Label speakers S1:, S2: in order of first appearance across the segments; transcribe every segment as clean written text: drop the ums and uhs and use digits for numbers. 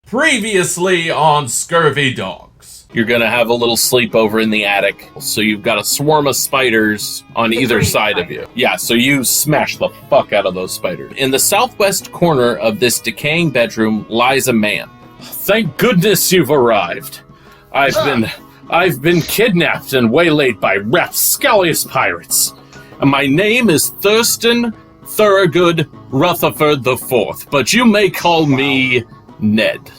S1: Previously on Scurvy Dogs. You're gonna have a little sleepover in the attic, so you've got a swarm of spiders on either side of you. Yeah, so you smash the fuck out of those spiders. In the southwest corner of this decaying bedroom lies a man. Thank goodness you've arrived. I've been kidnapped and waylaid by rapscallious pirates. And my name is Thurston Thorogood Rutherford IV, but you may call me Ned.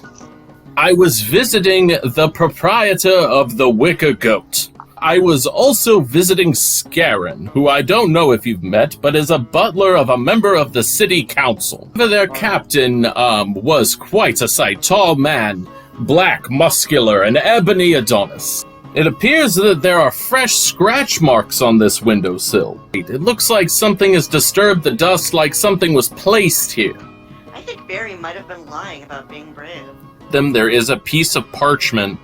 S1: I was visiting the proprietor of the Wicker Goat. I was also visiting Scarin, who I don't know if you've met, but is a butler of a member of the city council. Their captain was quite a sight. Tall man, black, muscular, and ebony Adonis. It appears that there are fresh scratch marks on this windowsill. It looks like something has disturbed the dust, like something was placed here.
S2: I think Barry might have been lying about being brave.
S1: There is a piece of parchment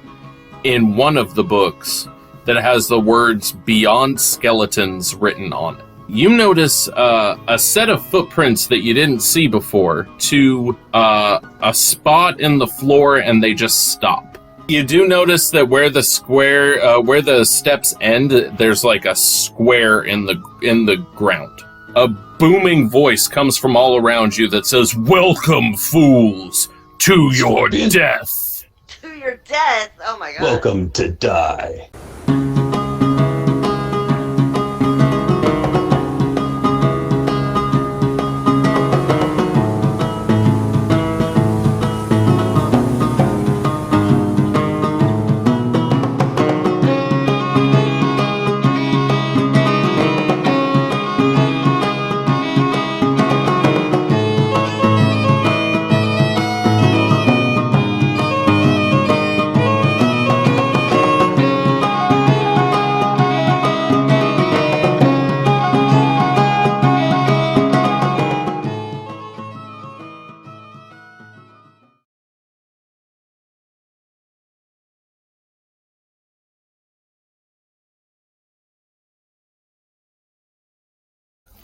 S1: in one of the books that has the words "Beyond Skeletons" written on it. You notice a set of footprints that you didn't see before to a spot in the floor, and they just stop. You do notice that where the steps end, there's like a square in the ground. A booming voice comes from all around you that says, "Welcome, fools, to your death."
S2: To your death? Oh my god.
S3: Welcome to die.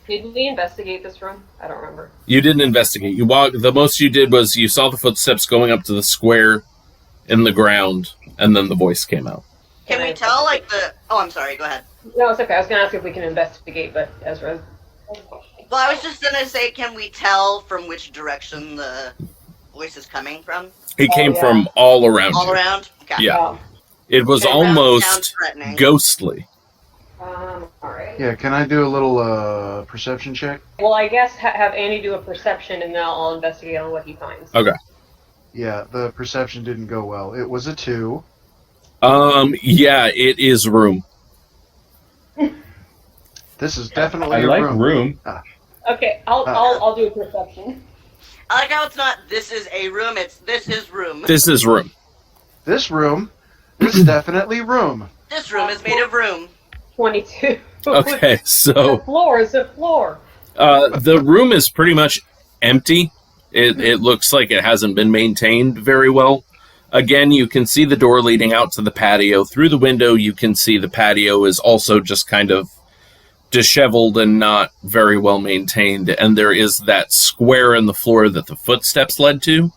S4: Did we investigate this room? I don't remember.
S1: You didn't investigate. You walked. The most you did was you saw the footsteps going up to the square in the ground, and then the voice came out.
S2: Can we tell, like, the... Oh, I'm sorry, go ahead.
S4: No, it's okay. I was going to ask if we can investigate, but Ezra...
S2: Well, I was just going to say, can we tell from which direction the voice is coming from?
S1: He came from all around you.
S2: All around? Okay.
S1: Yeah. It was almost ghostly.
S4: Alright.
S5: Yeah, can I do a little perception check?
S4: Well, I guess have Andy do a perception, and then I'll investigate on what he finds.
S1: Okay.
S5: Yeah, the perception didn't go well. It was a 2.
S1: Yeah, it is room.
S5: This is definitely
S6: I
S5: a
S6: like
S5: room.
S6: room.
S4: Okay, I'll do a perception.
S2: I like how it's not, this is a room, it's, this is room.
S1: This is room.
S5: This room is definitely room.
S2: This room is made of room.
S4: 22.
S1: Okay, so...
S4: The floor is the floor.
S1: The room is pretty much empty. It looks like it hasn't been maintained very well. Again, you can see the door leading out to the patio. Through the window, you can see the patio is also just kind of disheveled and not very well maintained. And there is that square in the floor that the footsteps led to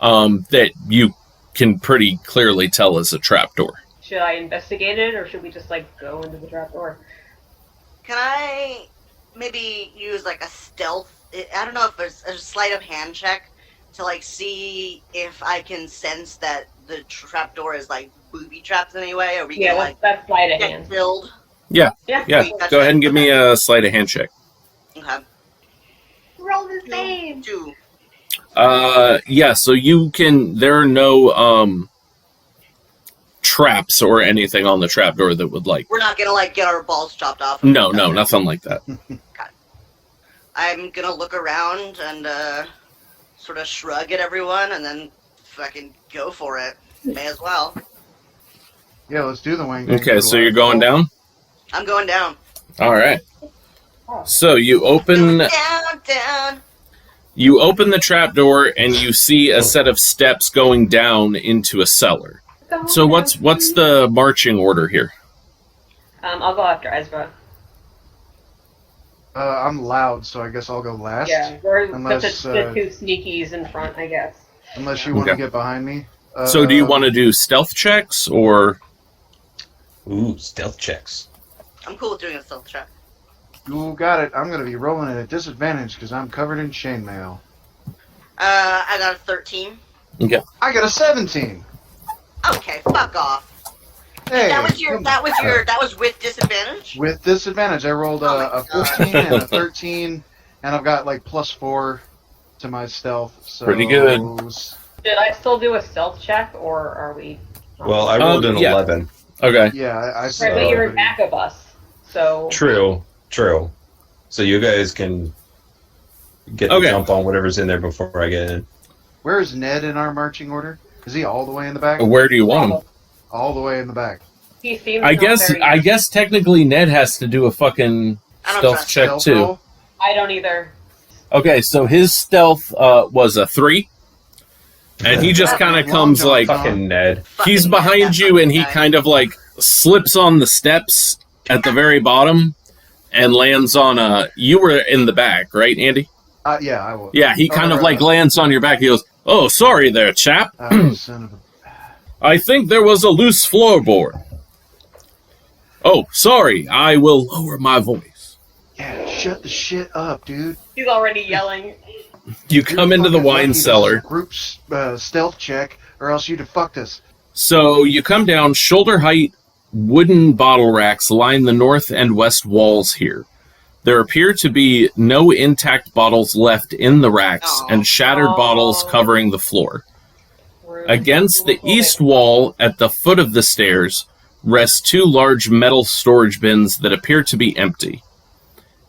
S1: that you can pretty clearly tell is a trapdoor.
S4: Should I investigate it, or should we just, like, go into the trapdoor?
S2: Can I maybe use, like, a stealth... I don't know if there's a sleight of hand check to, like, see if I can sense that the trapdoor is, like, booby-trapped in any way, or we can, like,
S4: that's sleight of
S2: get
S4: hand.
S2: killed.
S1: Yeah.
S4: Yeah.
S1: Go ahead and give me a sleight of hand check.
S2: Okay.
S4: Roll the same.
S2: 2.
S1: Yeah, so you can... There are no, traps or anything on the trapdoor that would, like...
S2: We're not gonna, like, get our balls chopped off.
S1: No, nothing like that.
S2: Okay. I'm gonna look around and, sort of shrug at everyone and then fucking go for it. May as well.
S5: Yeah, let's do the wing.
S1: Okay, so you're going down?
S2: I'm going down.
S1: Alright. So you open...
S2: Down.
S1: You open the trapdoor and you see a set of steps going down into a cellar. So what's the marching order here?
S4: I'll go after Ezra.
S5: I'm loud, so I guess I'll go last.
S4: Yeah, we're
S5: Unless,
S4: the two sneakies in front, I guess.
S5: Unless you want to get behind me.
S1: So do you want to do stealth checks, or...
S3: Ooh, stealth checks.
S2: I'm cool with doing a stealth check.
S5: You got it. I'm going to be rolling at a disadvantage because I'm covered in chainmail.
S2: I got a 13.
S1: Okay.
S5: I got a 17.
S2: Okay, fuck off.
S5: Hey,
S2: That was with disadvantage?
S5: with disadvantage. I rolled a 14 and a 13, and I've got like +4 to my stealth. So
S1: Pretty good.
S4: Did I still do a stealth check, or are we?
S3: Well, I rolled an 11.
S1: Okay.
S5: Yeah, I
S4: Right, but you're in back of us, so.
S3: True. So you guys can get the jump on whatever's in there before I get in.
S5: Where is Ned in our marching order? Is he all the way in the back?
S1: Where do you want him?
S5: All the way in the back.
S4: He seems
S1: I
S4: not very-
S1: guess technically Ned has to do a fucking
S2: I don't
S1: stealth
S2: trust
S1: check
S5: Stealth
S1: too.
S5: roll?
S4: I don't either.
S1: Okay, so his stealth was a 3, and he just kind of comes
S5: Long
S1: like
S5: jump.
S3: Fucking Ned.
S1: he's
S2: Fucking
S1: behind
S2: that
S1: you, and he
S2: fucking guy.
S1: kind of like slips on the steps at the very bottom and lands on a. You were in the back, right, Andy?
S5: Yeah, I will.
S1: Yeah, he kind of like
S5: right.
S1: lands on your back. He goes, "Oh, sorry there, chap.
S5: Son of a...
S1: I think there was a loose floorboard. Oh, sorry. I will lower my voice."
S5: Yeah, shut the shit up, dude.
S4: He's already yelling.
S1: You come into the wine cellar.
S5: Group stealth check, or else you'd have fucked us.
S1: So you come down, shoulder height wooden bottle racks line the north and west walls here. There appear to be no intact bottles left in the racks, and shattered bottles covering the floor.
S4: Rude.
S1: Against the east wall, at the foot of the stairs, rest 2 large metal storage bins that appear to be empty.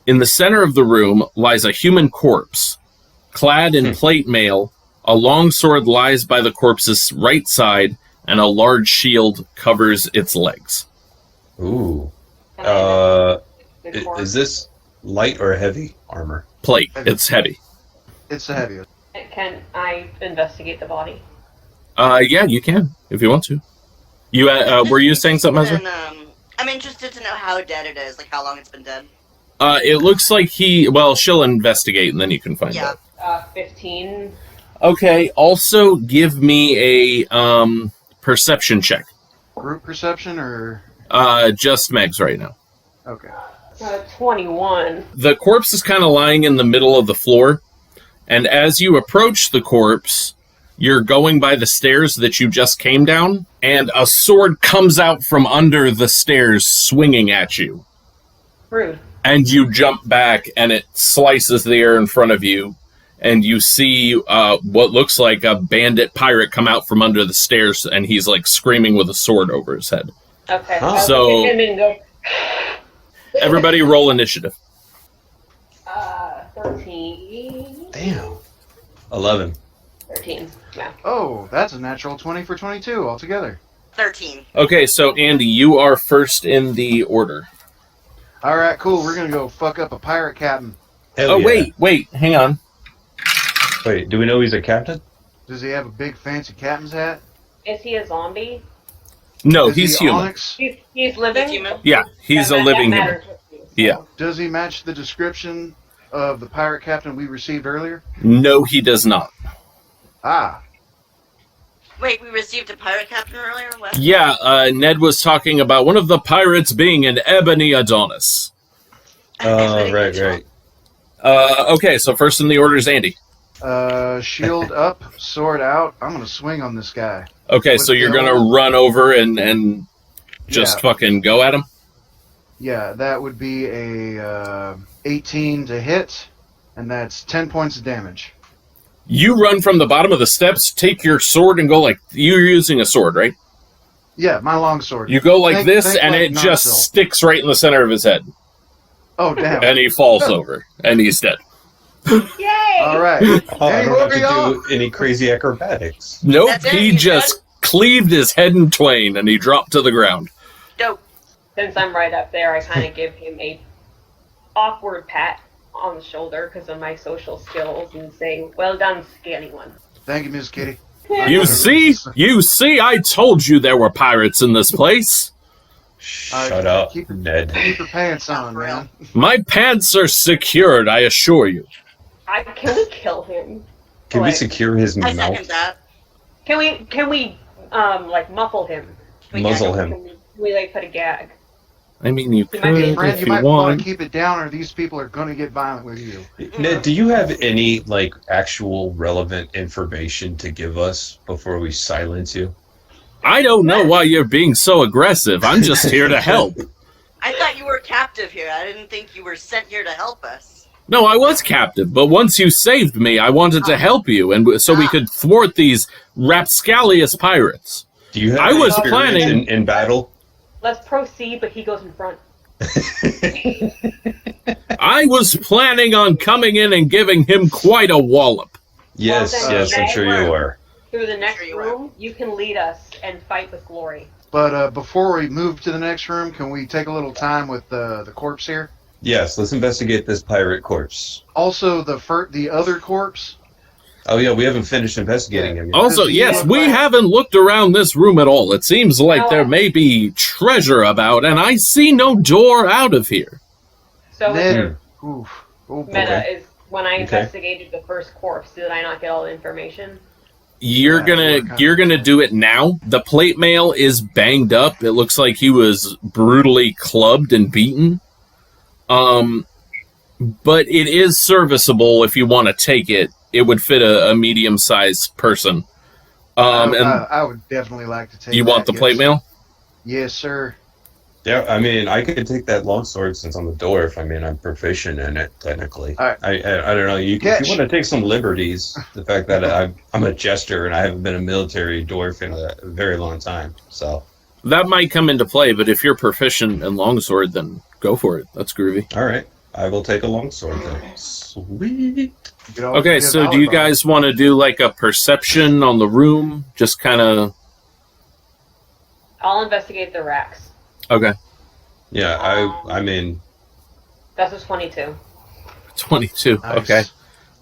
S1: In the center of the room lies a human corpse. Clad in plate mail, a long sword lies by the corpse's right side, and a large shield covers its legs.
S3: Ooh.
S4: Can I investigate the corpse?
S3: Is this light or heavy armor?
S1: Plate. It's heavy.
S5: It's the heaviest.
S4: Can I investigate the body?
S1: Yeah, you can, if you want to. You were you saying something, Ezra?
S2: And, I'm interested to know how dead it is, like how long it's been dead.
S1: It looks like she'll investigate, and then you can find out.
S4: 15.
S1: Okay, also give me a perception check.
S5: Group perception, or...
S1: Just Meg's right now.
S5: Okay.
S4: 21.
S1: The corpse is kind of lying in the middle of the floor, and as you approach the corpse, you're going by the stairs that you just came down, and a sword comes out from under the stairs swinging at you.
S4: Rude.
S1: And you jump back, and it slices the air in front of you, and you see what looks like a bandit pirate come out from under the stairs, and he's like screaming with a sword over his head.
S4: Okay.
S3: Huh.
S4: I'll
S1: So-
S4: look at him and go,
S1: Everybody roll initiative.
S4: 13.
S3: Damn. 11.
S4: 13. Yeah.
S5: Oh, that's a natural 20 for 22 altogether.
S2: 13.
S1: Okay, so Andy, you are first in the order.
S5: All right, cool. We're going to go fuck up a pirate captain.
S3: Hell
S1: Oh,
S3: yeah.
S1: wait, hang on.
S3: Wait, do we know he's a captain?
S5: Does he have a big fancy captain's hat?
S4: Is he a zombie?
S1: No,
S5: Is
S1: he's
S5: he
S1: human.
S5: Onyx?
S4: He's living?
S2: He's human.
S1: Yeah, he's a
S4: That
S1: living human.
S4: matters with you, so.
S1: Yeah.
S5: Does he match the description of the pirate captain we received earlier?
S1: No, he does not.
S5: Ah,
S2: Wait, we received a pirate captain earlier? What?
S1: Yeah, Ned was talking about one of the pirates being an ebony Adonis.
S3: Oh, right.
S1: Okay, so first in the order is Andy.
S5: shield up, sword out. I'm going to swing on this guy.
S1: Okay,
S5: With
S1: so you're
S5: the
S1: gonna
S5: old-
S1: run over and just
S5: Yeah.
S1: fucking go at him?
S5: Yeah, that would be a 18 to hit, and that's 10 points of damage.
S1: You run from the bottom of the steps, take your sword, and go like... You're using a sword, right?
S5: Yeah, my longsword.
S1: You go like
S5: Think-
S1: this,
S5: think
S1: and
S5: like
S1: it just
S5: Narsil.
S1: sticks right in the center of his head.
S5: Oh, damn.
S1: And he falls over, and he's dead.
S4: Yay!
S5: All right.
S3: Oh, I
S5: Hey,
S3: don't have to
S5: y'all.
S3: do any crazy acrobatics.
S1: Nope,
S2: That's it,
S1: he
S2: he's
S1: just cleaved his head in twain, and he dropped to the ground.
S2: Dope.
S4: Since I'm right up there, I kind of give him a awkward pat on the shoulder because of my social skills and say, "Well done, scaly one."
S5: Thank you, Miss Kitty.
S1: You see, I told you there were pirates in this place.
S3: Shut up,
S5: keep it-
S3: Ned.
S5: Keep your pants on,
S2: For real.
S5: man.
S1: My pants are secured, I assure you.
S4: Can we kill him?
S3: Can we
S4: Like,
S3: secure his
S2: I
S3: mouth?
S2: second that.
S4: Can we like muffle him?
S3: Muzzle him.
S4: Can we like put a gag?
S1: I mean, you
S4: You might be-
S1: could
S5: Friend,
S1: if
S5: you
S1: you
S5: might want
S1: want.
S5: to keep it down, or these people are going to get violent with you.
S3: Ned, do you have any like actual relevant information to give us before we silence you?
S1: I don't know why you're being so aggressive. I'm just here to help.
S2: I thought you were captive here. I didn't think you were sent here to help us.
S1: No, I was captive, but once you saved me, I wanted to help you, and so we could thwart these rapscallious pirates.
S3: Do you have
S1: I
S3: any
S1: was
S3: experience
S1: planning-
S3: in battle?
S4: Let's proceed, but he goes in front.
S1: I was planning on coming in and giving him quite a wallop.
S3: Yes,
S4: Well, then,
S3: yes, I'm sure you were.
S4: Through the next
S2: Sure you
S4: room, you can lead us and fight with glory.
S5: But before we move to the next room, can we take a little time with the corpse here?
S3: Yes, let's investigate this pirate corpse.
S5: Also, the other corpse.
S3: Oh yeah, we haven't finished investigating him yet.
S1: Also,
S5: Does he
S1: yes,
S5: look
S1: we
S5: like-
S1: haven't looked around this room at all. It seems like
S4: No,
S1: there may be treasure about, and I see no door out of here.
S4: So
S5: Ned. Oof. Oh, boy.
S4: meta is when I
S3: Okay.
S4: investigated the first corpse. Did I not get all the information?
S1: You're gonna do it now. The plate mail is banged up. It looks like he was brutally clubbed and beaten. But it is serviceable if you want to take it. It would fit a medium-sized person. And
S5: I would definitely like to take.
S1: you want
S5: that,
S1: the plate
S5: yes.
S1: mail?
S5: Yes, sir.
S3: Yeah, I mean, I could take that longsword since I'm a dwarf. I mean, I'm proficient in it technically.
S5: All right.
S3: I don't know. If
S5: Catch.
S3: you want to take some liberties, the fact that I'm a jester and I haven't been a military dwarf in a very long time, so
S1: That might come into play, but if you're proficient in longsword, then go for it. That's groovy.
S3: all right, I will take a longsword then. Sweet.
S5: You could always
S1: Okay,
S5: get a
S1: so do you
S5: volleyball.
S1: guys want to do like a perception on the room? Just kind of...
S4: I'll investigate the racks.
S1: Okay.
S3: Yeah, I mean,
S4: That's a 22.
S1: 22.
S5: Nice.
S1: Okay.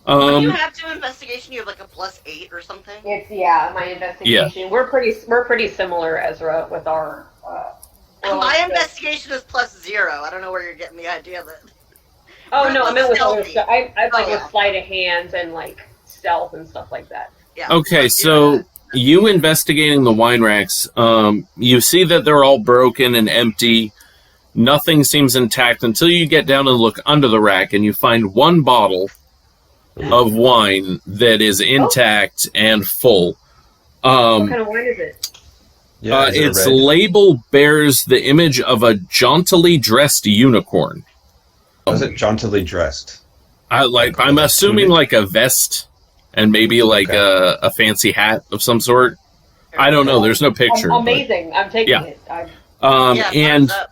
S2: When you have to investigation, you have like a +8 or something.
S4: It's my investigation. We're pretty similar, Ezra, with our.
S2: My investigation is +0. I don't know where you're getting the idea that.
S4: Oh no, I meant with other
S2: Stealthy.
S4: stuff. I like
S2: Oh,
S4: with
S2: yeah.
S4: sleight of hands and like stealth and stuff like that.
S2: Yeah.
S1: Okay,
S2: +0.
S1: so you investigating the wine racks, you see that they're all broken and empty. Nothing seems intact until you get down and look under the rack and you find one bottle of wine that is intact and full.
S4: What kind of wine is it?
S3: yeah, is it
S1: Its
S3: red?
S1: label bears the image of a jauntily dressed unicorn.
S3: Was it jauntily dressed?
S1: I'm assuming like a vest and maybe like
S3: Okay.
S1: a fancy hat of some sort. I don't know. There's no picture. but-
S4: Amazing. I'm taking
S1: Yeah.
S4: it.
S2: Yeah,
S1: and
S2: thumbs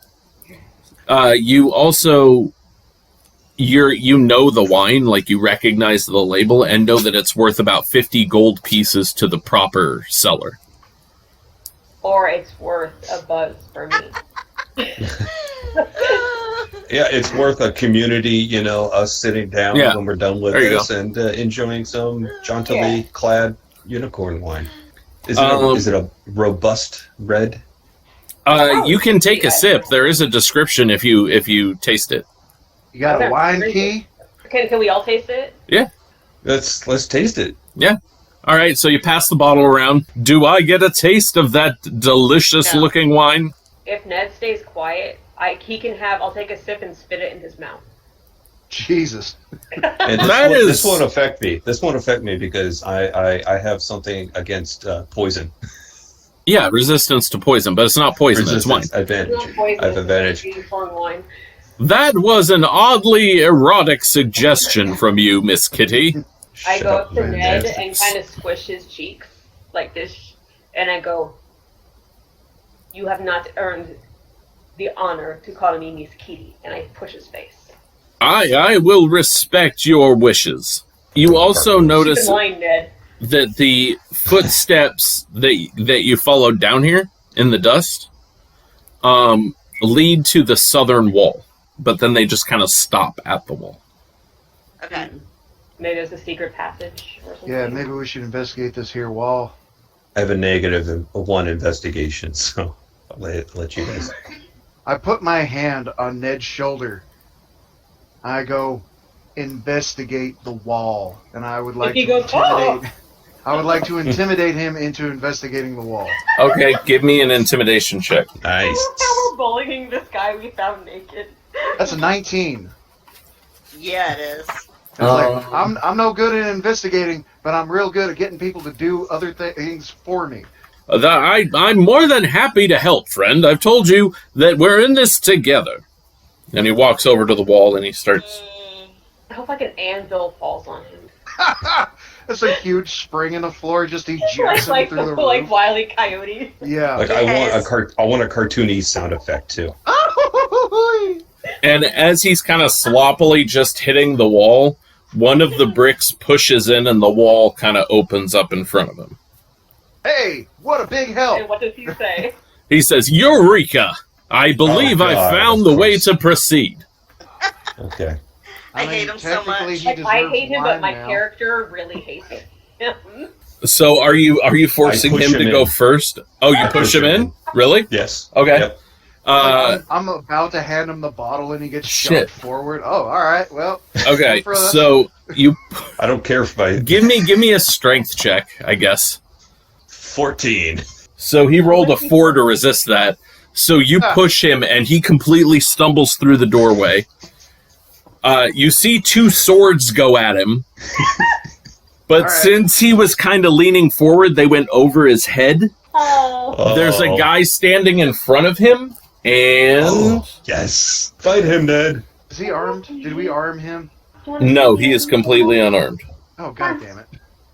S2: up.
S1: you also you know the wine, like you recognize the label and know that it's worth about 50 gold pieces to the proper seller.
S4: Or it's worth a buzz for me.
S3: Yeah, it's worth a community, us sitting down
S1: Yeah.
S3: when we're done with
S1: There you
S3: this and enjoying some jauntily clad unicorn wine. Is it a robust red?
S1: You can take a sip. There is a description if you taste it.
S5: You got
S4: Okay.
S5: a wine key?
S4: Can we all taste it?
S3: Let's taste it.
S1: All right, so you pass the bottle around. Do I get a taste of that delicious looking wine?
S4: If Ned stays quiet, he can have. I'll take a sip and spit it in his mouth.
S5: Jesus.
S3: And this won't affect me. This won't affect me because I have something against poison.
S1: Yeah, resistance to poison, but it's not poison, it's wine.
S3: Resistance advantage.
S4: It's not poison,
S3: I have advantage.
S4: it's unicorn wine.
S1: That was an oddly erotic suggestion from you, Miss Kitty.
S4: I
S3: Shut
S4: go up to
S3: man.
S4: Ned and kind of squish his cheeks like this, and I go, "You have not earned the honor to call me Miss Kitty," and I push his face.
S1: I will respect your wishes. You also
S4: Keep
S1: notice
S4: in mind, Ned.
S1: that the footsteps that you followed down here in the dust lead to the southern wall, but then they just kind of stop at the wall.
S2: Okay.
S4: Maybe there's a secret passage or something.
S5: Yeah, maybe we should investigate this here wall.
S3: I have a -1 investigation, so I'll let you guys.
S5: I put my hand on Ned's shoulder. I go, investigate the wall. And I would like
S4: he
S5: to
S4: goes, "Oh!"
S5: I would like to intimidate him into investigating the wall.
S1: Okay, give me an intimidation check.
S3: Nice.
S4: How we're bullying this guy we found naked.
S5: That's a 19.
S2: Yeah, it is.
S5: It's like, I'm no good at investigating, but I'm real good at getting people to do other things for me.
S1: I'm more than happy to help, friend. I've told you that we're in this together. And he walks over to the wall and he starts...
S4: I hope like an anvil falls on him.
S5: That's a huge spring in the floor, just ejects him
S4: like
S5: through the
S4: like
S5: roof.
S4: Wile E. Coyote.
S5: Yeah.
S3: Like I want a cartoony sound effect too.
S1: And as he's kind of sloppily just hitting the wall, one of the bricks pushes in and the wall kind of opens up in front of him.
S5: Hey, what a big help!
S4: And what does he say?
S1: He says, Eureka! I believe I found the way to proceed.
S3: Okay.
S2: I hate him so much.
S5: technically he
S4: Like, I
S5: deserves
S4: hate him,
S5: wine
S4: but my
S5: now.
S4: character really hates him.
S1: So are you forcing
S3: push
S1: him
S3: him
S1: to
S3: in.
S1: go first? Oh, you push him in? Really?
S3: Yes.
S1: Okay.
S3: Yep.
S5: I'm about to hand him the bottle and he gets
S1: Shit.
S5: shoved forward. Oh, alright, well.
S1: Okay,
S5: For us.
S1: so you
S3: I don't care if I
S1: give me a strength check, I guess.
S3: 14.
S1: So he rolled a 4 to resist that. So you push him, and he completely stumbles through the doorway. You see 2 swords go at him. But
S5: right.
S1: since he was kind of leaning forward, they went over his head.
S4: Oh.
S1: There's a guy standing in front of him, and...
S3: Oh, yes. Fight him, Ned.
S5: Is he armed? Did we arm him?
S1: No, he is completely unarmed.
S5: Oh, god damn it.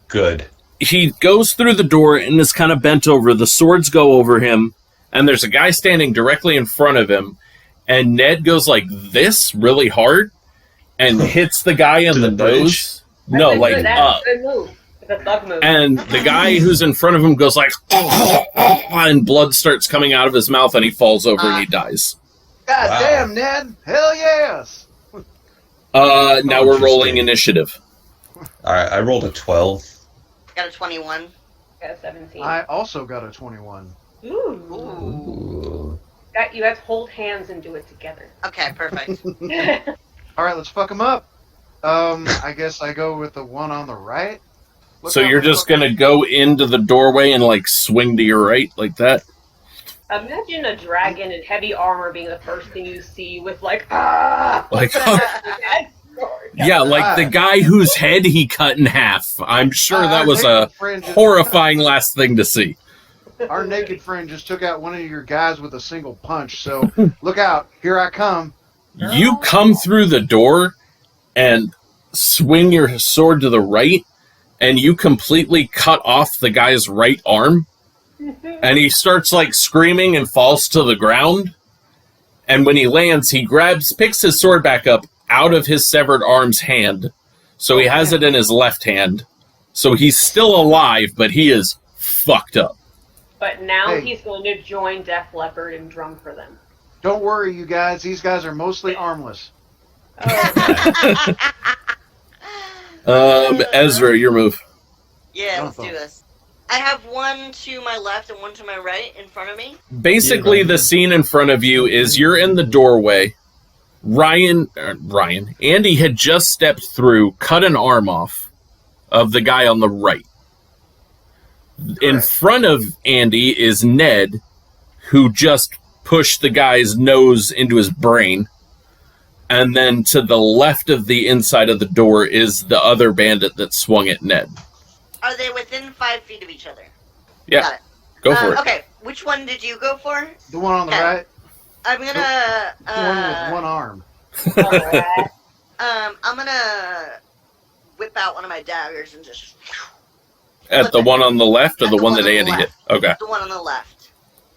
S3: Good.
S1: He goes through the door and is kind of bent over. The swords go over him, and there's a guy standing directly in front of him, and Ned goes like this really hard and hits the guy in
S3: To
S1: the
S3: the bridge?
S1: nose. No, like up.
S4: Good move. It's a thug move.
S1: And the guy who's in front of him goes like, and blood starts coming out of his mouth, and he falls over and he dies.
S5: God
S3: Wow.
S5: damn, Ned! Hell yes!
S1: Now we're rolling
S3: Interesting.
S1: initiative.
S3: Alright, I rolled a 12.
S2: Got a 21.
S4: Got a 17.
S5: I also got a 21.
S4: Ooh.
S3: Ooh.
S4: You guys hold hands and do it together.
S2: Okay, perfect.
S5: Alright, let's fuck him up. I guess I go with the one on the right. Look
S1: So
S5: out
S1: you're
S5: for the
S1: just going to go into the doorway and like swing to your right like that?
S4: Imagine a dragon in heavy armor being the first thing you see with like, ah!
S1: Like, yeah, like the guy whose head he cut in half. I'm sure that was a horrifying last thing to see.
S5: Our naked friend just took out one of your guys with a single punch, so look out. Here I come.
S1: You come through the door and swing your sword to the right, and you completely cut off the guy's right arm, and he starts like screaming and falls to the ground. And when he lands, he picks his sword back up out of his severed arm's hand, so he has it in his left hand. So he's still alive, but he is fucked up.
S4: But now
S5: Hey.
S4: he's going to join Def Leppard and drum for them.
S5: Don't worry, you guys. These guys are mostly armless.
S4: Oh,
S1: Ezra, your move.
S2: Yeah, let's do this. I have one to my left and one to my right in front of me.
S1: Basically, the scene in front of you is you're in the doorway. Andy had just stepped through, cut an arm off of the guy on the right. In front of Andy is Ned, who just pushed the guy's nose into his brain. And then to the left of the inside of the door is the other bandit that swung at Ned.
S2: Are they within 5 feet of each other?
S1: Yeah,
S2: Got it.
S1: go for it.
S2: Okay, which one did you go for?
S5: The one on the
S2: Okay.
S5: right,
S2: I'm gonna.
S5: the one with one arm.
S4: alright.
S2: I'm gonna whip out one of my daggers and just
S1: At the one on the left or
S2: At
S1: the
S2: the
S1: one
S2: one
S1: that
S2: on the
S1: Andy hit?
S2: left.
S1: Okay.
S2: the one on the left.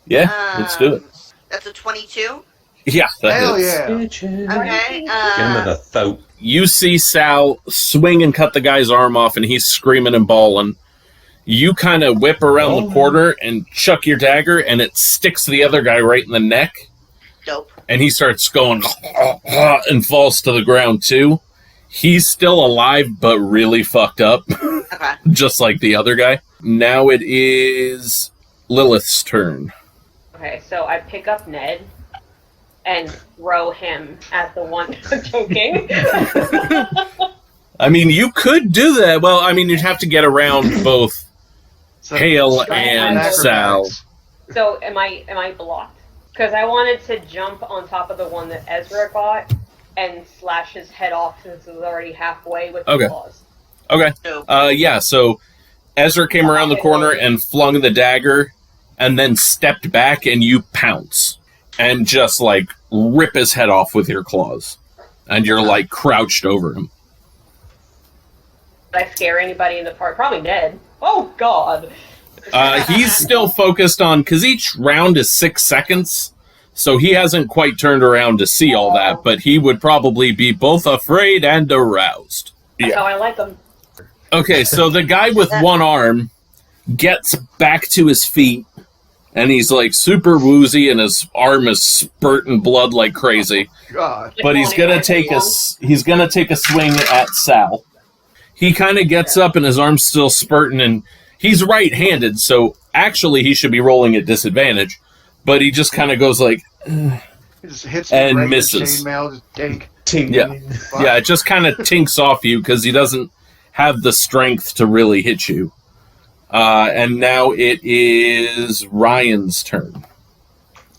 S1: Yeah, let's do it.
S2: That's a 22.
S1: Yeah, that
S5: Hell
S1: hits.
S5: yeah!
S2: Okay.
S3: Get him with a throat.
S1: You see Sal swing and cut the guy's arm off, and he's screaming and bawling. You kind of whip around the corner and chuck your dagger, and it sticks the other guy right in the neck,
S2: Dope.
S1: and he starts going and falls to the ground too. He's still alive, but really fucked up,
S2: Okay.
S1: just like the other guy. Now it is Lilith's turn.
S4: Okay, so I pick up Ned and throw him at the one choking.
S1: I mean, you could do that. Well, I mean, you'd have to get around both
S5: So,
S1: Hale
S5: strength
S1: and
S5: acrobatics.
S1: Sal.
S4: So am I blocked? Because I wanted to jump on top of the one that Ezra got and slash his head off since it was already halfway with
S1: Okay.
S4: the claws.
S1: Okay.
S2: Nope.
S1: Yeah, so Ezra came around the corner and flung the dagger and then stepped back and you pounce and just, like, rip his head off with your claws. And you're, like, crouched over him.
S4: Did I scare anybody in the park? Probably Ned. Oh, God.
S1: He's still focused on, because each round is 6 seconds, so he hasn't quite turned around to see all that, but he would probably be both afraid and aroused.
S4: That's how I like them.
S1: Okay, so the guy with one arm gets back to his feet, and he's like super woozy, and his arm is spurting blood like crazy.
S5: God.
S1: But he's gonna take a swing at Sal. He kind of gets up, and his arm's still spurting, and he's right-handed, so actually he should be rolling at disadvantage. But he just kind of goes like,
S5: He just hits
S1: And
S5: the
S1: misses.
S5: chainmail, just dink.
S3: Ting.
S1: Yeah. yeah, it just kind of tinks off you because he doesn't have the strength to really hit you. And now it is Ryan's turn.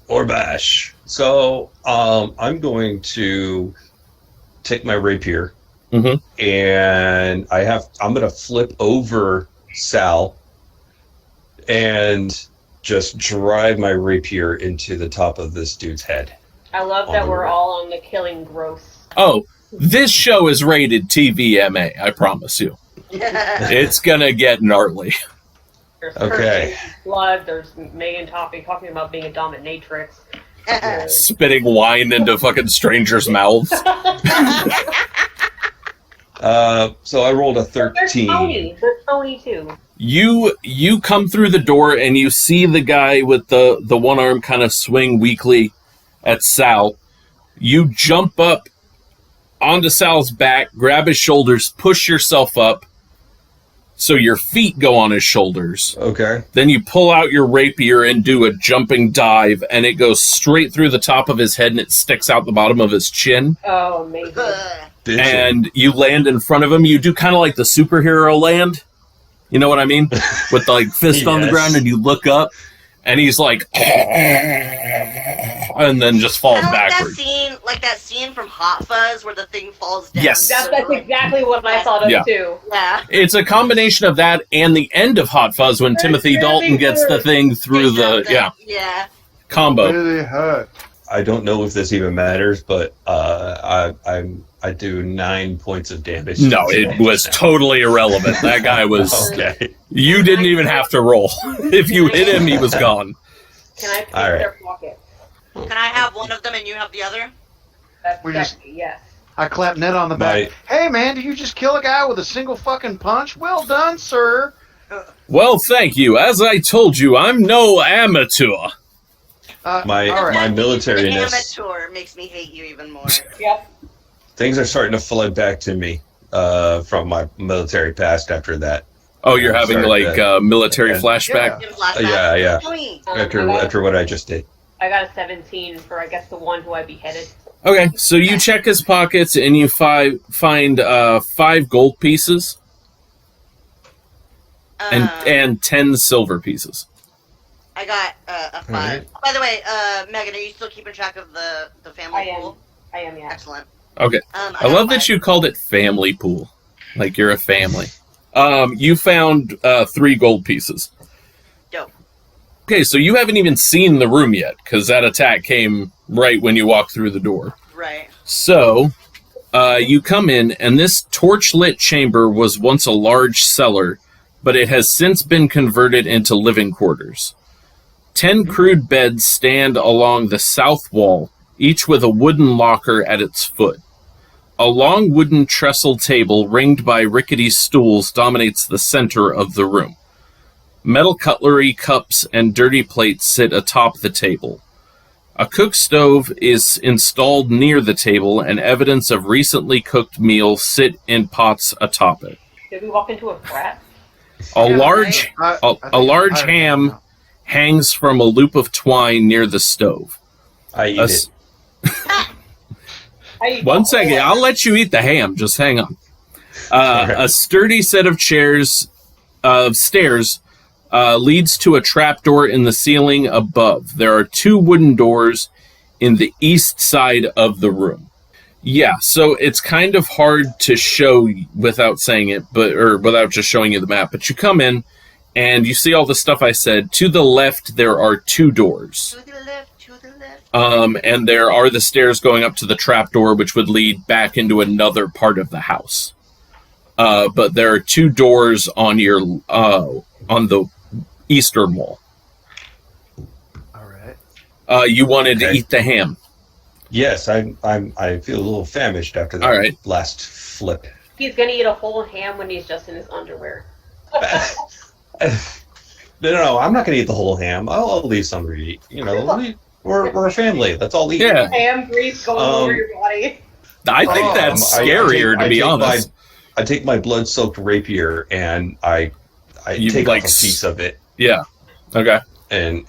S3: Orbash. So I'm going to take my rapier, and I'm going to flip over Sal and just drive my rapier into the top of this dude's head.
S4: I love
S3: On
S4: that
S3: the
S4: we're
S3: right.
S4: all on the killing gross.
S1: Oh, this show is rated TVMA, I promise you. It's gonna get gnarly.
S4: There's
S3: Okay.
S4: cursing, blood. There's Megan talking about being a dominatrix.
S1: Spitting wine into fucking strangers' mouths.
S3: So I rolled a
S4: There's
S3: 13.
S4: Tony. There's Tony too.
S1: You come through the door and you see the guy with the one arm kind of swing weakly at Sal. You jump up onto Sal's back, grab his shoulders, push yourself up so your feet go on his shoulders.
S3: Okay.
S1: Then you pull out your rapier and do a jumping dive, and it goes straight through the top of his head and it sticks out the bottom of his chin.
S4: Oh, amazing.
S3: Bitchin'.
S1: And you land in front of him. You do kind of like the superhero land. You know what I mean? With the like fist on the
S3: Yes.
S1: ground, and you look up, and he's like, and then just falls backwards.
S2: That scene from Hot Fuzz where the thing falls down.
S1: Yes.
S4: That's exactly what I thought of
S1: Yeah.
S4: too.
S2: Yeah.
S1: It's a combination of that and the end of Hot Fuzz when Timothy
S4: really
S1: Dalton gets the
S4: good.
S1: thing through the
S2: Yeah.
S1: combo.
S5: Really hurt.
S3: I don't know if this even matters, but I do 9 points of damage.
S1: No, it was totally irrelevant. That guy was.
S3: Okay.
S1: You didn't even have to roll. If you hit him, he was gone.
S4: Can I pick
S3: All right.
S4: their pocket?
S2: Can I have one of them and you have the other?
S4: That's
S5: We just-
S4: sexy, yes.
S5: I clap Ned on the back.
S3: My-
S5: Hey, man, did you just kill a guy with a single fucking punch? Well done, sir.
S1: Well, thank you. As I told you, I'm no amateur.
S3: My
S5: all right.
S3: my militariness.
S2: Amateur makes me hate you even more.
S4: Yep.
S3: Things are starting to flood back to me from my military past after that.
S1: Oh, you're having
S3: Sorry,
S1: like a military
S3: yeah.
S1: flashback?
S3: Yeah.
S2: Tony.
S3: After what I just did.
S4: I got a 17 for, I guess, the one who I beheaded.
S1: Okay, so you check his pockets and you find 5 gold pieces and 10 silver pieces.
S2: I got a 5.
S3: Alright.
S2: By the way, Megan, are you still keeping track of the family
S4: I am.
S2: pool?
S4: I am, yeah.
S2: Excellent.
S1: Okay. I love that you called it family pool. Like you're a family. You found 3 gold pieces.
S2: Dope.
S1: Okay, so you haven't even seen the room yet, because that attack came right when you walked through the door.
S2: Right.
S1: So, you come in, and this torch-lit chamber was once a large cellar, but it has since been converted into living quarters. 10 crude beds stand along the south wall, each with a wooden locker at its foot. A long wooden trestle table ringed by rickety stools dominates the center of the room. Metal cutlery, cups, and dirty plates sit atop the table. A cook stove is installed near the table, and evidence of recently cooked meals sit in pots atop it.
S4: Did we walk into a frat?
S1: A
S2: Yeah,
S1: large
S5: I
S1: a
S5: think
S1: large
S5: I-
S1: ham hangs from a loop of twine near the stove.
S3: I eat
S1: A
S3: it.
S1: s-
S4: I eat
S1: One
S4: all
S1: second,
S4: of
S1: I'll let you eat the ham. Just hang on. A sturdy set of stairs leads to a trapdoor in the ceiling above. There are 2 wooden doors in the east side of the room. Yeah, so it's kind of hard to show without saying it, or without just showing you the map. But you come in, and you see all the stuff I said. To the left, there are 2 doors.
S2: To the left, to the left.
S1: And there are the stairs going up to the trapdoor, which would lead back into another part of the house. But there are 2 doors on your on the eastern wall.
S5: All right.
S1: You wanted to eat the ham.
S3: Yes, I feel a little famished after that last flip.
S4: He's gonna eat a whole ham when he's just in his underwear.
S3: No, I'm not gonna eat the whole ham. I'll leave some to eat. You know, we're a family. Let's all eat.
S1: Yeah.
S4: Ham grease going over your body.
S1: I think that's scarier, to be honest.
S3: I take my blood-soaked rapier and I take off a piece of it.
S1: Yeah. Okay.
S3: And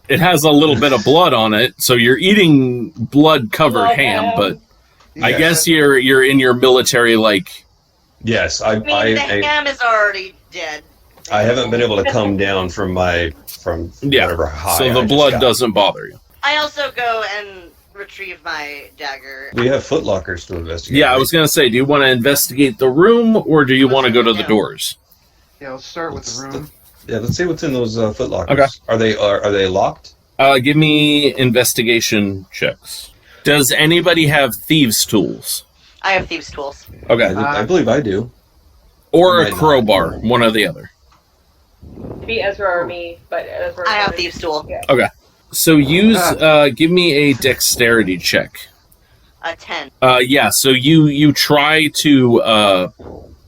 S1: it has a little bit of blood on it, so you're eating blood-covered ham. But I guess you're in your military
S3: Yes,
S2: I mean, the ham is already dead.
S3: I haven't been able to come down from whatever high.
S1: So the blood doesn't bother you.
S2: I also go and retrieve my dagger.
S3: We have footlockers to investigate.
S1: Yeah, I was going to say, do you want to investigate the room, or do you want to go to the doors?
S5: Yeah, let's start with the room.
S3: Let's see what's in those footlockers.
S1: Okay.
S3: Are they locked?
S1: Give me investigation checks. Does anybody have thieves' tools?
S2: I have thieves' tools.
S1: Okay.
S3: I believe I do.
S1: Or a crowbar, one or the other.
S4: Be Ezra or me, but Ezra.
S2: I have thieves' tool.
S4: Yeah.
S1: Okay. So give me a dexterity check.
S2: A 10.
S1: Yeah, so you try to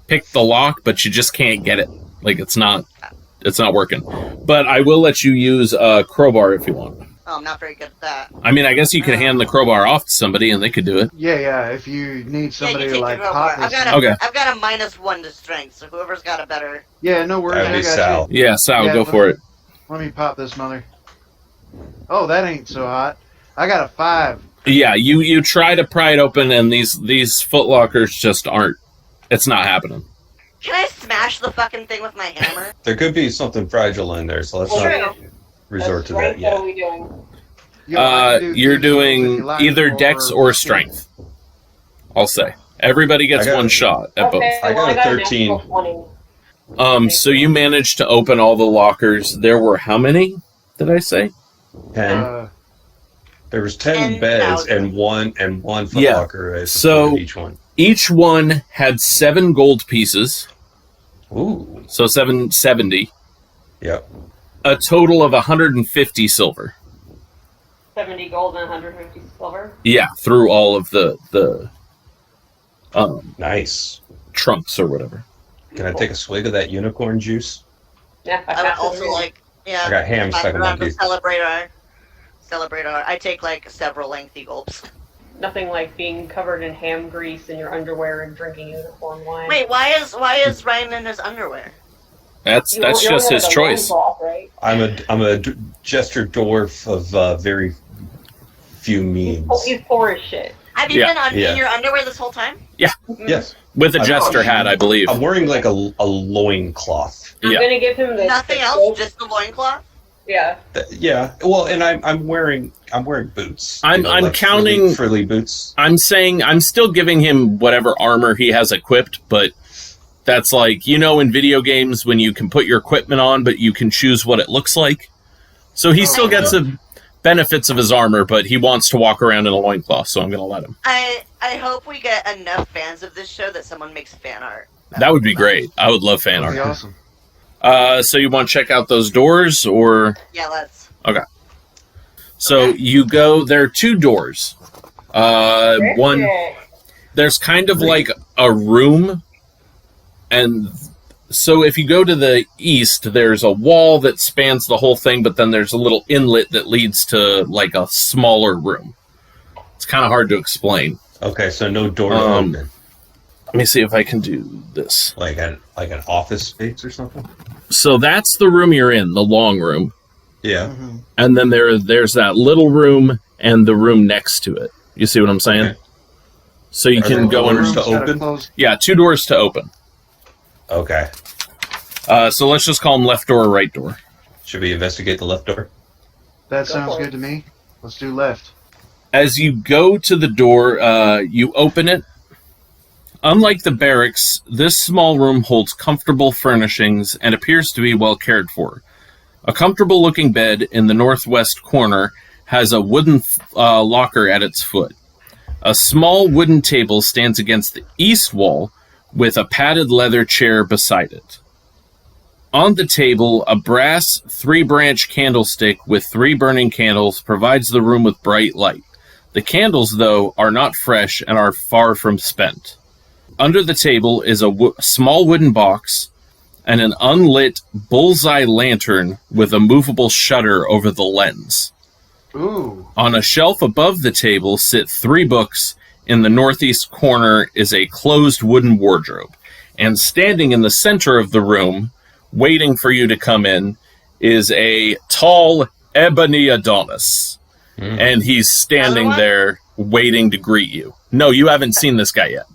S1: pick the lock, but you just can't get it. It's not working. But I will let you use a crowbar if you want.
S2: Oh, I'm not very good at that.
S1: I mean, I guess you can hand the crowbar off to somebody and they could do it.
S5: Yeah. If you need somebody
S2: you
S5: to
S2: take the
S5: pop
S2: crowbar.
S5: this.
S2: I've got a -1 to strength, so whoever's got a better.
S5: Yeah, no worries.
S3: That'd be
S5: I got
S3: Sal.
S5: you.
S1: Yeah, Sal, go for it.
S5: Let me pop this mother. Oh, that ain't so hot. I got a 5.
S1: Yeah, you try to pry it open, and these footlockers just aren't. It's not happening.
S2: Can I smash the fucking thing with my hammer?
S3: There could be something fragile in there, so let's not resort to that yet.
S4: What are we doing?
S1: You're doing either dex or strength. I'll say everybody gets one shot at both.
S3: I got a 13.
S1: So you managed to open all the lockers. There were how many? Did I say?
S3: 10. There was 10 beds and one footlocker.
S1: So
S3: each one.
S1: Each one had 7 gold pieces.
S3: Ooh.
S1: So 770.
S3: Yep.
S1: A total of 150 silver.
S4: 70 gold and 150 silver.
S1: Yeah, through all of the
S3: nice
S1: trunks or whatever.
S3: Can I take a swig of that unicorn juice?
S4: Yeah,
S2: I would also I
S3: got ham stuck in my teeth.
S2: Celebrate our. I take several lengthy gulps.
S4: Nothing like being covered in ham grease in your underwear and drinking unicorn wine.
S2: Wait, why is Ryan in his underwear?
S1: That's just his choice.
S4: Right?
S3: I'm a jester dwarf of very few means.
S4: He's poor as shit.
S2: Have you been in your underwear this whole time?
S1: Yeah.
S4: Mm-hmm.
S3: Yes.
S1: With a jester hat, I believe.
S3: I'm wearing a loincloth.
S4: I'm gonna give him this.
S2: Nothing else, just the loincloth?
S4: Yeah.
S3: Yeah. Well, and I'm wearing boots.
S1: I'm counting
S3: frilly boots.
S1: I'm saying I'm still giving him whatever armor he has equipped, but that's in video games when you can put your equipment on, but you can choose what it looks like. So he still gets the benefits of his armor, but he wants to walk around in a loincloth, so I'm going to let him.
S2: I hope we get enough fans of this show that someone makes fan art.
S1: That would be great. I would love fan art.
S5: That'd be awesome.
S1: So you want to check out those doors, or?
S2: Yeah, let's.
S1: Okay. So you go. There are 2 doors. One. There's kind of like a room, and so if you go to the east, there's a wall that spans the whole thing, but then there's a little inlet that leads to a smaller room. It's kind of hard to explain.
S3: Okay, so no doors open.
S1: Let me see if I can do this.
S3: Like an office space or something?
S1: So that's the room you're in, the long room.
S3: Yeah.
S5: Mm-hmm.
S1: And then there's that little room and the room next to it. You see what I'm saying? So you
S3: Are
S1: can
S3: there
S1: go
S3: doors
S1: in.
S3: to
S5: Gotta
S3: open?
S5: close.
S1: Yeah, 2 doors to open.
S3: Okay.
S1: So let's just call them left door or right door.
S3: Should we investigate the left door?
S5: That
S4: Go
S5: sounds
S4: for it.
S5: good to me. Let's do left.
S1: As you go to the door, you open it. Unlike the barracks, this small room holds comfortable furnishings and appears to be well cared for. A comfortable-looking bed in the northwest corner has a wooden locker at its foot. A small wooden table stands against the east wall with a padded leather chair beside it. On the table, a brass 3-branch candlestick with 3 burning candles provides the room with bright light. The candles, though, are not fresh and are far from spent. Under the table is a small wooden box and an unlit bullseye lantern with a movable shutter over the lens.
S5: Ooh.
S1: On a shelf above the table sit 3 books. In the northeast corner is a closed wooden wardrobe. And standing in the center of the room, waiting for you to come in, is a tall ebony Adonis. And he's standing there waiting to greet you. No, you haven't seen this guy yet.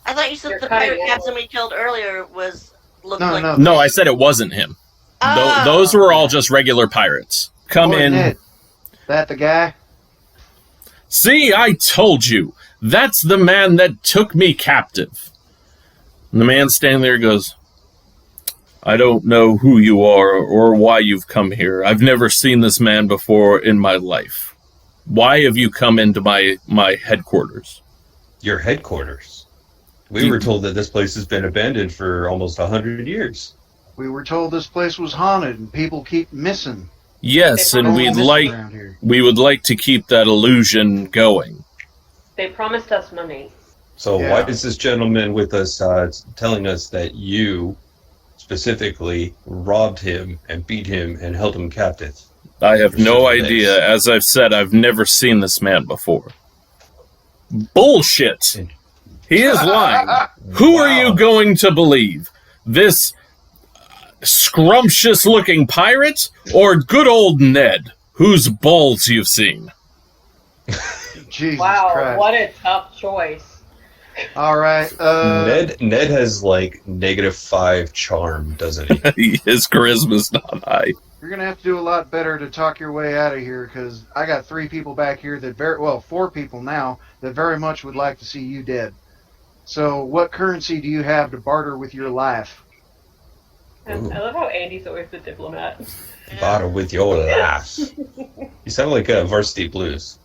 S2: I thought you said
S4: You're
S2: the
S4: cutting
S2: pirate
S4: it.
S2: captain we killed earlier looked
S5: No,
S2: like...
S5: no.
S1: No, I said it wasn't him.
S2: Oh.
S1: Those were all just regular pirates. Come
S5: Boy,
S1: in.
S5: Ned. That the guy?
S1: See, I told you. That's the man that took me captive. And the man standing there goes, I don't know who you are or why you've come here. I've never seen this man before in my life. Why have you come into my headquarters?
S3: Your headquarters. We were told that this place has been abandoned for almost 100 years.
S5: We were told this place was haunted and people keep missing.
S1: Yes, and
S5: People
S1: we
S5: missing around here.
S1: would like to keep that illusion going.
S4: They promised us money.
S3: So
S5: Yeah.
S3: why is this gentleman with us telling us that you specifically robbed him and beat him and held him captive?
S1: I have no
S3: Certain
S1: idea.
S3: things.
S1: As I've said, I've never seen this man before. Bullshit! He is lying. Who are you going to believe? This scrumptious-looking pirate or good old Ned, whose balls you've seen?
S5: Jesus
S4: Wow,
S5: Christ.
S4: what a tough choice.
S5: All right.
S3: Ned has like -5 charm, doesn't he?
S1: His charisma's not high.
S5: You're going to have to do a lot better to talk your way out of here because I got 3 people back here that 4 people now that very much would like to see you dead. So what currency do you have to barter with your life?
S4: I love how Andy's always the diplomat.
S3: Bottle with your life. You sound like Varsity Blues.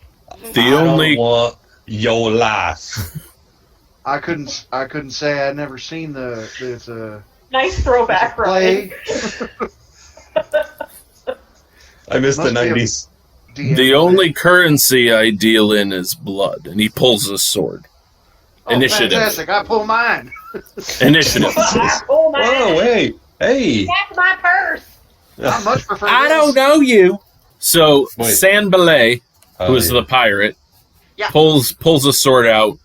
S1: The
S3: I
S1: only
S3: don't want your life.
S5: I couldn't say I'd never seen this
S4: Nice throwback,
S5: play.
S4: right?
S3: I miss the
S5: Must be a-
S3: 90s.
S1: the only currency I deal in is blood, and he pulls his sword.
S5: Oh,
S1: Initiative.
S5: fantastic! I pull mine.
S1: Initiative.
S4: Oh my!
S3: Whoa, wait. Hey.
S4: That's my purse.
S5: I much prefer.
S1: I
S5: this.
S1: don't know you. So
S3: Wait.
S1: San Belay,
S3: Oh,
S1: who is
S3: yeah.
S1: the pirate,
S2: Yeah.
S1: pulls a sword out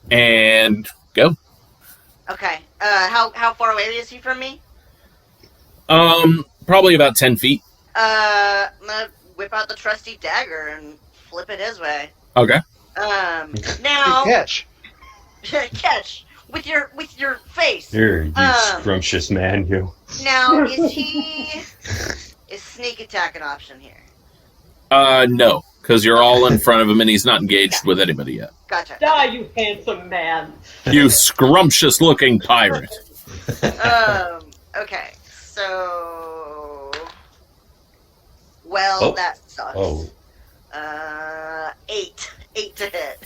S1: and go.
S2: Okay. How far away is he from me?
S1: Probably about 10 feet.
S2: I'm gonna whip out the trusty dagger and flip it his way.
S1: Okay.
S2: Now
S5: Good catch.
S2: catch with your face.
S3: Here, you scrumptious man, you.
S2: Now is sneak attack an option here?
S1: No, because you're all in front of him and he's not engaged with anybody yet.
S2: Gotcha.
S4: Die, you handsome man.
S1: You scrumptious-looking pirate.
S2: Okay. So well,
S3: Oh.
S2: that sucks.
S3: Oh.
S2: 8 to hit.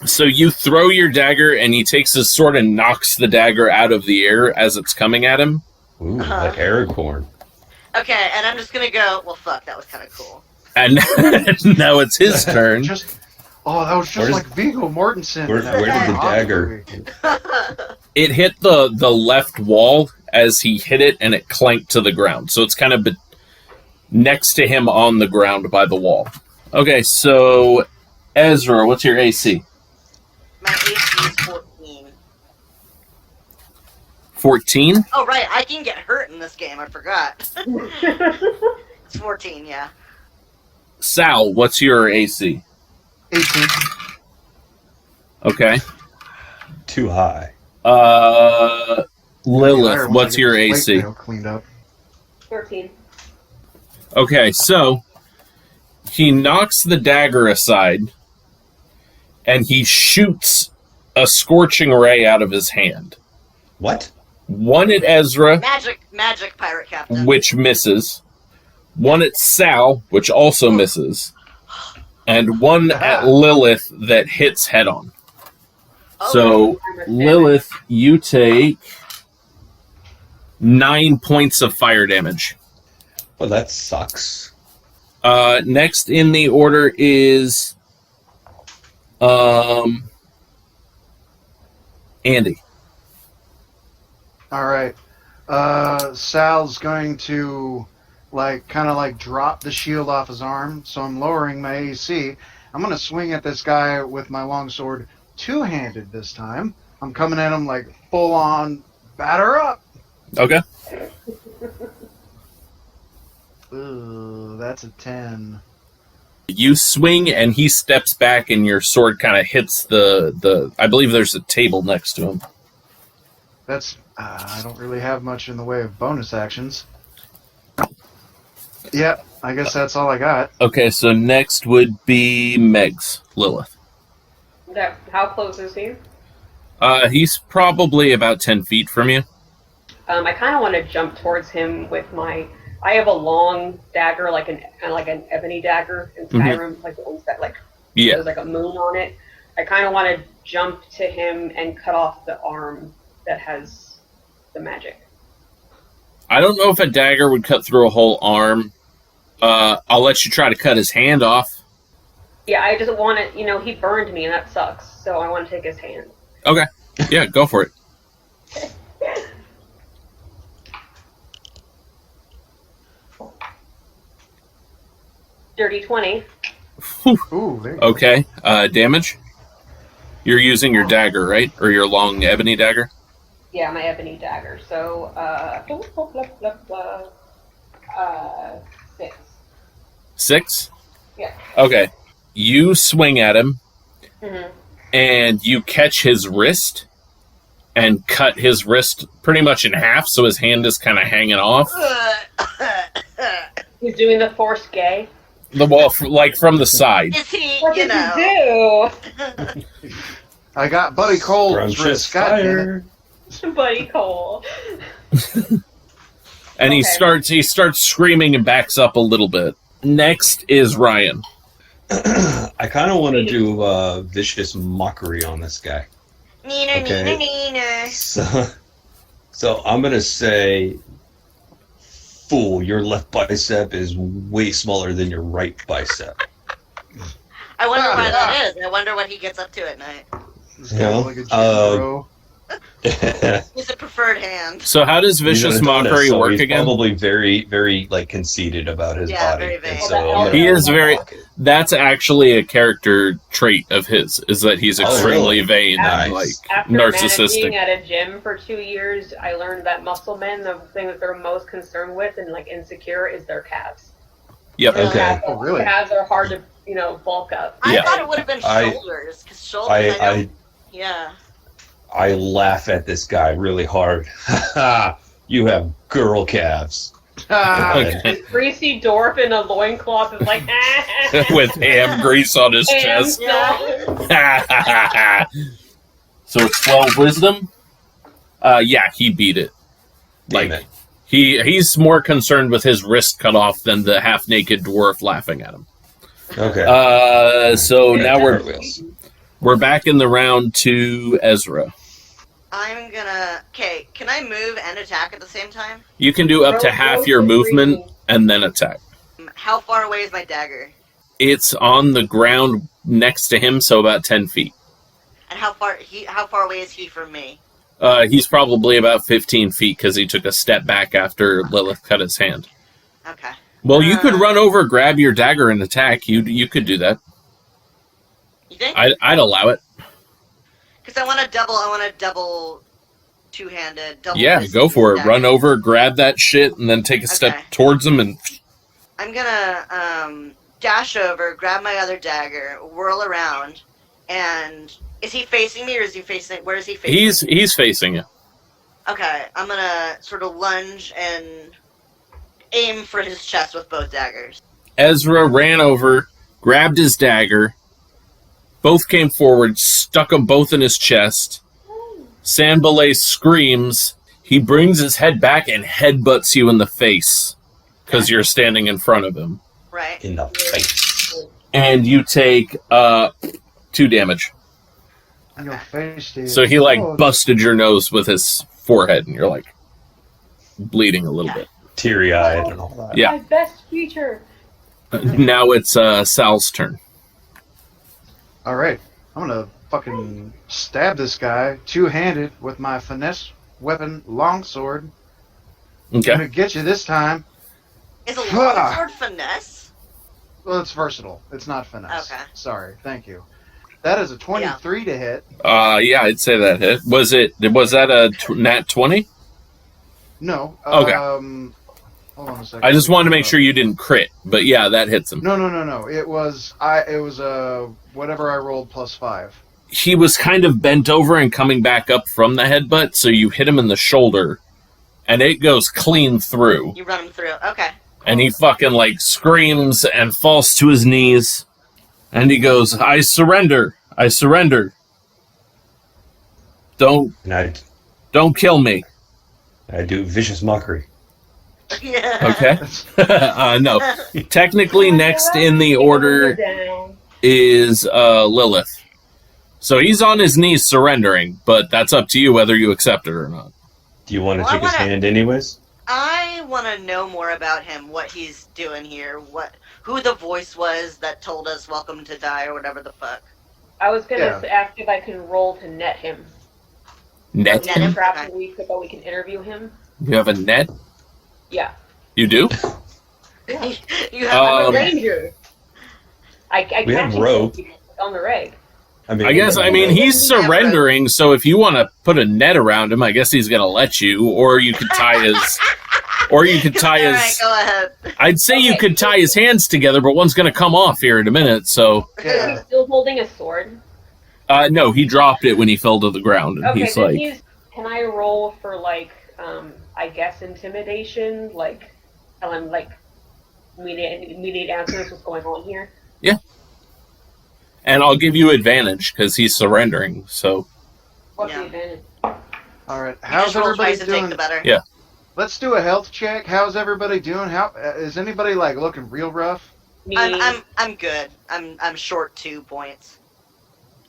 S1: So you throw your dagger and he takes his sword and knocks the dagger out of the air as it's coming at him.
S3: Ooh, like Aragorn.
S2: Okay, and I'm just gonna go. Well, fuck, that was kind of cool.
S1: And now it's his turn.
S5: That was just
S3: Where's-
S5: like Viggo Mortensen.
S3: Where
S5: in that
S3: did the
S5: fucking Hobbit
S3: dagger-
S5: movie.
S1: It hit the left wall as he hit it and it clanked to the ground. So it's kind of next to him on the ground by the wall. Okay, so Ezra, what's your AC?
S2: My AC is 14.
S1: 14?
S2: Oh right, I can get hurt in this game. I forgot. It's 14, yeah.
S1: Sal, what's your AC?
S5: 18.
S1: Okay.
S3: too high?
S5: Higher
S1: Lilith,
S5: once I
S1: what's
S5: get
S1: your
S5: this plate
S1: AC?
S5: mail cleaned up.
S4: 13.
S1: Okay, so he knocks the dagger aside and he shoots a scorching ray out of his hand.
S3: What?
S1: One at Ezra,
S2: Magic pirate captain.
S1: which misses. One at Sal, which also misses. And one at Lilith that hits head on. So, Lilith, you take 9 points of fire damage.
S3: Well, that sucks.
S1: Next in the order is Andy.
S5: All right. Sal's going to kind of drop the shield off his arm, so I'm lowering my AC. I'm going to swing at this guy with my longsword, two-handed this time. I'm coming at him like full on batter up.
S1: Okay.
S5: Ooh, that's a 10.
S1: You swing and he steps back and your sword kind of hits the I believe there's a table next to him.
S5: That's I don't really have much in the way of bonus actions. Yep, I guess that's all I got.
S1: Okay, so next would be Meg's Lilith.
S4: How close is he?
S1: He's probably about 10 feet from you.
S4: I kind of want to jump towards him with my. I have a long dagger, like an ebony dagger in Skyrim, like the ones that
S1: Yeah.
S4: there's like a moon on it. I kind of want to jump to him and cut off the arm that has the magic.
S1: I don't know if a dagger would cut through a whole arm. I'll let you try to cut his hand off.
S4: Yeah, I just want to. He burned me, and that sucks. So I want to take his hand.
S1: Okay. Yeah, go for it.
S4: Dirty 20.
S5: Ooh, there you go.
S1: Okay. Damage? You're using your dagger, right? Or your long ebony dagger?
S4: Yeah, my ebony dagger. So, 6.
S1: 6?
S4: Yeah.
S1: Okay. You swing at him,
S4: Mm-hmm.
S1: and you catch his wrist, and cut his wrist pretty much in half, so his hand is kind of hanging off.
S4: He's doing the forced gay.
S1: From the side.
S2: Is he,
S4: What
S2: you
S4: did
S2: know?
S4: you
S5: I got Buddy Cole's
S3: Scrumptious
S5: wrist. God damn it.
S3: fire.
S4: do? Buddy Cole.
S1: And he
S4: Okay.
S1: starts screaming and backs up a little bit. Next is Ryan.
S3: I kind of want to do vicious mockery on this guy.
S2: Neener,
S3: Okay.
S2: neener, neener.
S3: So I'm gonna say, fool, your left bicep is way smaller than your right bicep.
S2: I wonder why that is. I wonder what he gets up to at night.
S5: This guy's like a gym bro.
S2: He's a preferred hand.
S1: So how does vicious
S3: He's an Adonis,
S1: mockery
S3: so
S1: work
S3: he's
S1: again?
S3: Probably very, very conceited about his
S2: Yeah,
S3: body.
S2: very vain.
S3: And so I'm gonna
S1: He is very-
S3: mock it.
S1: That's actually a character trait of his, is that he's
S3: Oh,
S1: extremely
S3: really?
S1: vain and
S3: Nice.
S4: After
S1: narcissistic.
S4: managing at a gym for 2 years, I learned that muscle men, the thing that they're most concerned with and insecure is their calves.
S1: Yep.
S2: Really?
S3: Okay.
S5: Oh, really?
S4: Calves are hard to, bulk up.
S2: I
S1: Yeah.
S2: thought it would have been
S3: I-
S2: shoulders, because shoulders, yeah.
S3: I laugh at this guy really hard. You have girl calves.
S1: Okay.
S4: Greasy dwarf in a loincloth is like,
S1: With ham grease on his
S4: ham
S1: chest.
S4: stuff.
S1: So it's 12 wisdom? Yeah, he beat it.
S3: Damn
S1: Like,
S3: it.
S1: he's more concerned with his wrist cut off than the half-naked dwarf laughing at him.
S3: Okay.
S1: So
S3: Yeah,
S1: now
S3: cartwheels.
S1: we're back in the round to Ezra.
S2: I'm gonna... Okay, can I move and attack at the same time?
S1: You can do up to half your movement and then attack.
S2: How far away is my dagger?
S1: It's on the ground next to him, so about 10 feet.
S2: And how far away is he from me?
S1: He's probably about 15 feet because he took a step back after Lilith cut his hand.
S2: Okay.
S1: Well, you could run over, grab your dagger, and attack. You could do that.
S2: You think?
S1: I'd allow it.
S2: Because I want to double two-handed,
S1: Yeah,
S2: fist
S1: go for it.
S2: dagger.
S1: Run over, grab that shit, and then take a step
S2: Okay.
S1: towards him. And
S2: I'm gonna dash over, grab my other dagger, whirl around, and Is he facing me or is he facing? Where is he facing?
S1: He's facing you.
S2: Okay, I'm gonna sort of lunge and aim for his chest with both daggers.
S1: Ezra ran over, grabbed his dagger. Both came forward, stuck them both in his chest. Sanbalay screams. He brings his head back and headbutts you in the face because you're standing in front of him.
S2: Right.
S3: In the face.
S1: And you take 2 damage.
S5: In your face, dude.
S1: So he
S5: Oh,
S1: busted your nose with his forehead, and you're like bleeding a little bit.
S3: Teary-eyed and all that.
S1: Yeah.
S4: My best feature.
S1: Now it's Sal's turn.
S5: All right, I'm gonna fucking stab this guy two-handed with my finesse weapon, longsword. I'm
S1: Okay.
S5: gonna get you this time.
S2: Is a longsword finesse?
S5: Well, it's versatile. It's not finesse.
S2: Okay.
S5: Sorry. Thank you. That is a 23 to hit.
S1: Yeah, I'd say that hit. Was that a nat 20?
S5: No.
S1: Okay.
S5: Hold on a second.
S1: I just wanted to make sure you didn't crit, but yeah, that hits him.
S5: No. It was whatever I rolled plus 5.
S1: He was kind of bent over and coming back up from the headbutt, so you hit him in the shoulder, and it goes clean through.
S2: You run him through. Okay.
S1: And he fucking screams and falls to his knees, and he goes, "I surrender. I surrender. Don't kill me."
S3: I do vicious mockery.
S2: Yeah.
S1: Okay. No. Technically, next in the order is Lilith. So he's on his knees surrendering, but that's up to you whether you accept it or not.
S3: Do you want to
S2: Well, I
S3: take his
S2: wanna-
S3: hand anyways?
S2: I want to know more about him, what he's doing here, who the voice was that told us "Welcome to die" or whatever the fuck.
S4: I was gonna
S5: Yeah.
S4: ask if I can roll to net him.
S1: Net
S2: Net
S1: him?
S2: him?
S4: Perhaps
S2: Okay.
S4: a week so we can interview him.
S1: You have a net?
S4: Yeah.
S1: You do?
S2: You have
S4: I'm a
S1: Um,
S4: ranger. I
S3: we have
S4: catch him
S3: rope.
S4: on the reg.
S1: I guess, he's surrendering, so if you want to put a net around him, I guess he's going to let you, or you could tie his... Or you could tie
S2: All right,
S1: his...
S2: go ahead.
S1: I'd say you could tie his hands together, but one's going to come off here in a minute, so...
S5: Yeah.
S4: Is he still holding a sword?
S1: No, he dropped it when he fell to the ground, and
S4: Okay,
S1: he's
S4: then
S1: like...
S4: can I roll for I guess intimidation? Tell him immediate answers what's going on here.
S1: And I'll give you advantage, because he's surrendering, so...
S4: What's
S2: Yeah.
S4: the advantage?
S5: All right.
S2: You
S5: How's
S2: just roll
S5: everybody
S2: twice and take
S5: doing?
S2: the better.
S1: Yeah.
S5: Let's do a health check. How's everybody doing? How is anybody looking real rough?
S4: Me,
S2: I'm good. I'm short 2 points.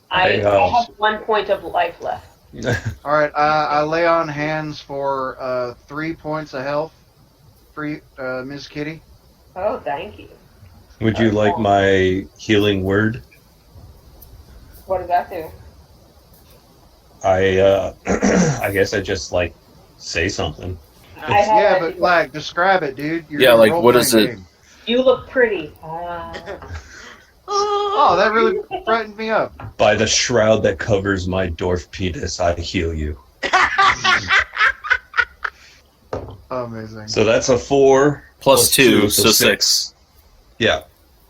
S4: I
S3: Hey,
S4: have 1 point of life left.
S5: All right. I lay on hands for 3 points of health for you, Ms. Kitty.
S4: Oh, thank you.
S3: Would you like my healing word?
S4: What does that do?
S3: I guess I just say something.
S4: I have
S5: Yeah,
S4: that
S5: but
S4: too.
S5: describe it, dude. You're
S1: Yeah,
S5: in a
S1: what is
S5: role-playing
S1: it?
S5: game.
S4: You look pretty.
S5: Oh, that really frightened me up.
S3: By the shroud that covers my dwarf penis, I heal you.
S5: Amazing.
S3: So that's a 4
S1: Plus 2, so 6.
S3: Yeah.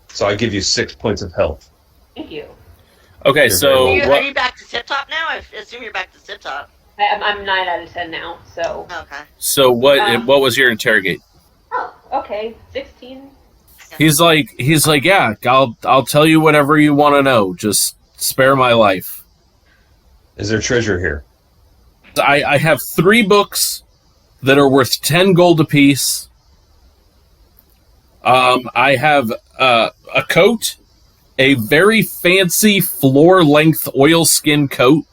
S3: So I give you 6 points of health.
S4: Thank you.
S1: Okay,
S3: You're
S1: so...
S3: very
S2: Are you back to tip top now? I assume you're back to tip top.
S4: I'm 9 out of 10 now, so.
S2: Okay.
S1: So what was your interrogate?
S4: Oh, okay. 16.
S1: He's like, yeah, I'll tell you whatever you want to know. Just spare my life.
S3: Is there treasure here?
S1: I have 3 books that are worth 10 gold apiece. I have a coat, a very fancy floor-length oilskin coat.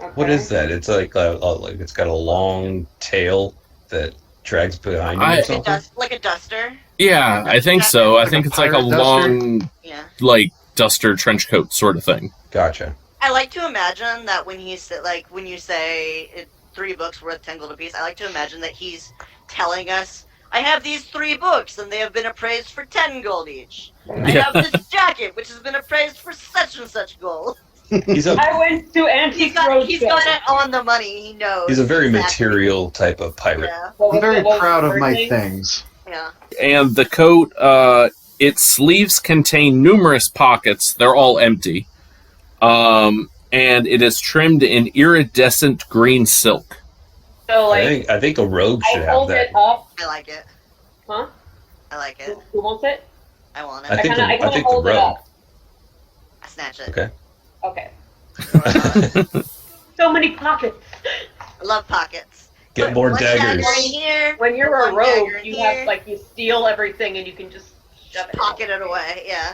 S4: Okay.
S3: What is that? It's it's got a long tail that drags behind you or
S1: I-
S3: something?
S2: Like a duster.
S1: Yeah, I think so. I think it's like a
S5: Pirate duster?
S1: long,
S2: Yeah.
S1: duster trench coat sort of thing.
S3: Gotcha.
S2: I like to imagine that when you say 3 books worth 10 gold apiece, I like to imagine that he's telling us, I have these 3 books and they have been appraised for 10 gold each. I
S1: Yeah.
S2: have this jacket which has been appraised for such and such gold.
S3: He's a
S4: I went to Antique
S2: He's got it on the money. He knows.
S3: he's a very
S2: exactly.
S3: material type of pirate.
S2: Yeah.
S5: I'm very proud of my things.
S2: Yeah.
S1: And the coat, its sleeves contain numerous pockets. They're all empty. and it is trimmed in iridescent green silk.
S4: So, like,
S3: I think a rogue
S4: I
S3: should have
S4: hold
S3: that.
S4: it up.
S2: I like it.
S4: Huh?
S2: I like it.
S4: Who wants it?
S2: I want
S3: I
S2: it.
S3: think
S4: I
S3: I think the
S4: hold it
S3: rogue.
S4: up.
S2: I snatch it.
S3: Okay.
S4: Okay.
S3: Get
S4: So many pockets.
S2: I love pockets. Put
S3: more
S2: one
S3: daggers.
S2: dagger in here.
S4: When you're
S2: put
S4: a
S2: one dagger
S4: rogue,
S2: in
S4: you
S2: here,
S4: have, like, you steal everything and you can just shove it.
S2: pocket it away. Yeah.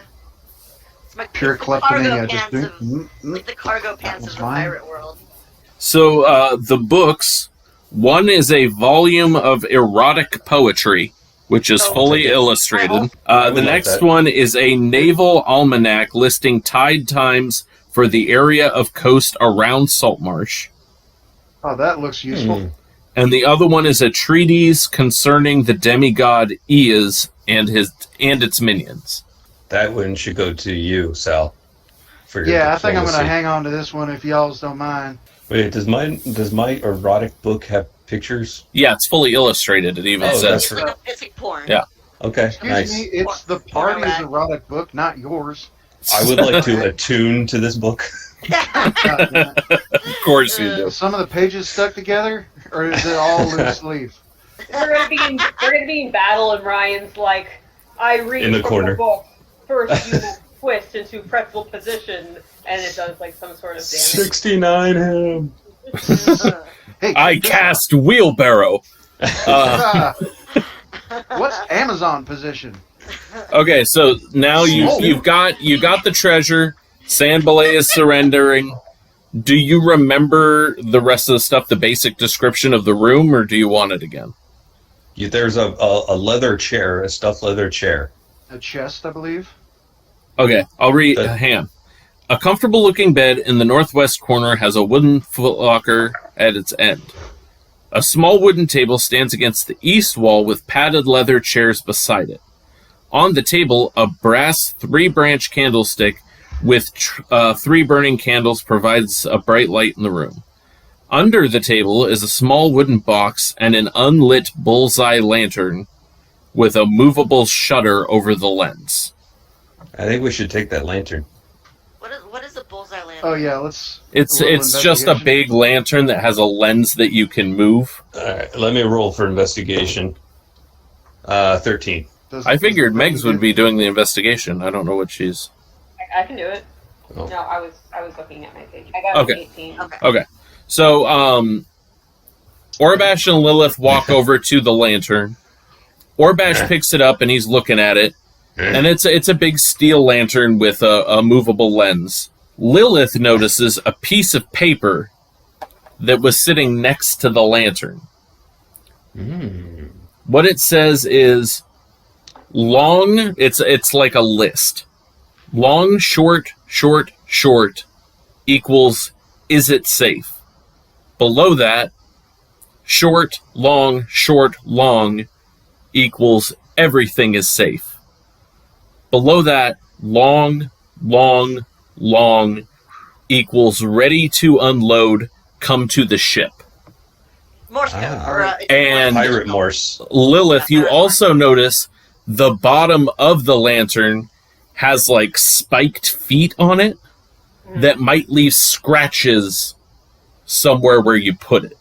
S2: It's my
S5: Pure
S2: it's the cargo
S5: kleptomania.
S2: pants
S5: Just
S2: of, like the cargo pants
S5: was
S2: of the
S5: mine.
S2: pirate world.
S1: So the books, one is a volume of erotic poetry, which is
S2: Oh,
S1: fully
S3: okay.
S1: illustrated.
S3: I would
S1: The
S3: like
S1: next
S3: that.
S1: one is a naval almanac listing tide times for the area of coast around Saltmarsh.
S5: Oh, that looks useful.
S1: And the other one is a treatise concerning the demigod Eas and its minions.
S3: That one should go to you, Sal. For your
S5: Yeah, I think I'm going to
S3: diplomacy.
S5: hang on to this one if y'all's don't mind.
S3: Wait, does my erotic book have pictures?
S1: Yeah, it's fully illustrated. It even
S3: Oh,
S1: says.
S3: that's right.
S2: It's like porn.
S1: Yeah.
S3: Okay,
S5: Excuse
S3: nice.
S5: me, it's the
S2: Porno
S5: party's
S2: rack.
S5: erotic book, not yours.
S3: I would like to attune to this book.
S5: God damn it.
S1: Of course you do.
S5: Are some of the pages stuck together, or is it all loose leaf?
S4: We're gonna be in battle, and Ryan's like, I read
S3: In the
S4: from
S3: corner.
S4: the book. First, you twist into pretzel position, and it does like some sort of damage.
S3: 69 him.
S5: Hey,
S1: I cast wheelbarrow.
S5: What's Amazon position?
S1: Okay, so now you've got the treasure. Sandbalay is surrendering. Do you remember the rest of the stuff, the basic description of the room, or do you want it again?
S3: There's a leather chair, a stuffed leather chair.
S5: A chest, I believe.
S1: Okay, I'll read. Ham. A comfortable-looking bed in the northwest corner has a wooden footlocker at its end. A small wooden table stands against the east wall with padded leather chairs beside it. On the table, a brass 3-branch candlestick with 3 burning candles provides a bright light in the room. Under the table is a small wooden box and an unlit bullseye lantern with a movable shutter over the lens.
S3: I think we should take that lantern.
S2: What is a bullseye lantern?
S5: Oh yeah, let's.
S1: It's
S5: a little
S1: just a
S5: investigation.
S1: big lantern that has a lens that you can move.
S3: All right, let me roll for investigation. 13.
S5: Does-
S1: I figured
S5: does the
S1: Megs
S5: thing
S1: would be doing the investigation. I don't know what she's...
S4: I can do it.
S3: Oh.
S4: No, I was looking at my page. I got
S1: Okay.
S4: 18.
S2: Okay.
S1: So, Orbash and Lilith walk over to the lantern. Orbash picks it up and he's looking at it. And it's a big steel lantern with a movable lens. Lilith notices a piece of paper that was sitting next to the lantern. What it says is long, it's like a list. Long, short, short, short equals is it safe? Below that, short, long equals everything is safe. Below that, long equals ready to unload, come to the ship.
S2: Morse code.
S3: Ah.
S2: Or,
S1: And-
S3: Pirate Morse.
S1: Lilith, you also notice the bottom of the lantern has like spiked feet on it that might leave scratches somewhere where you put it.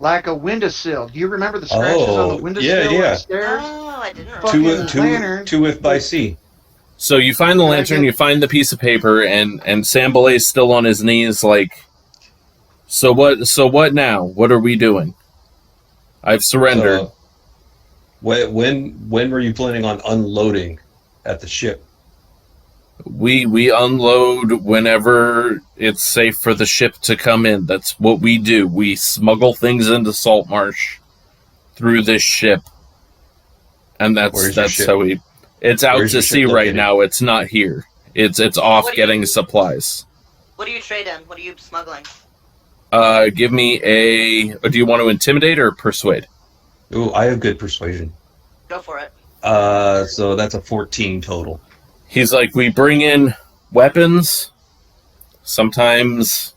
S5: Like a windowsill. Do you remember the scratches on the
S3: Oh,
S5: windowsill
S3: yeah, yeah.
S5: upstairs?
S2: Oh, I didn't
S5: Fuck.
S2: remember.
S5: Fucking lantern.
S3: Two with by sea.
S1: So you find the
S5: Can I
S1: lantern,
S5: get-
S1: you find the piece of paper, and Sambalay's still on his knees like, so what now? What are we doing? I've surrendered.
S3: So, when were you planning on unloading at the ship?
S1: We unload whenever it's safe for the ship to come in. That's what we do. We smuggle things into Saltmarsh through this ship. And
S3: Where's
S1: that's
S3: your ship?
S1: how we... It's out
S3: Where's
S1: to
S3: your ship
S1: sea right
S3: located?
S1: now. It's not here. It's off
S2: What do you-
S1: getting supplies.
S2: What do you trade in? What are you smuggling?
S1: Give me a... Do you want to intimidate or persuade?
S3: Ooh, I have good persuasion.
S2: Go for it.
S3: So that's a 14 total.
S1: He's like, we bring in weapons. Sometimes...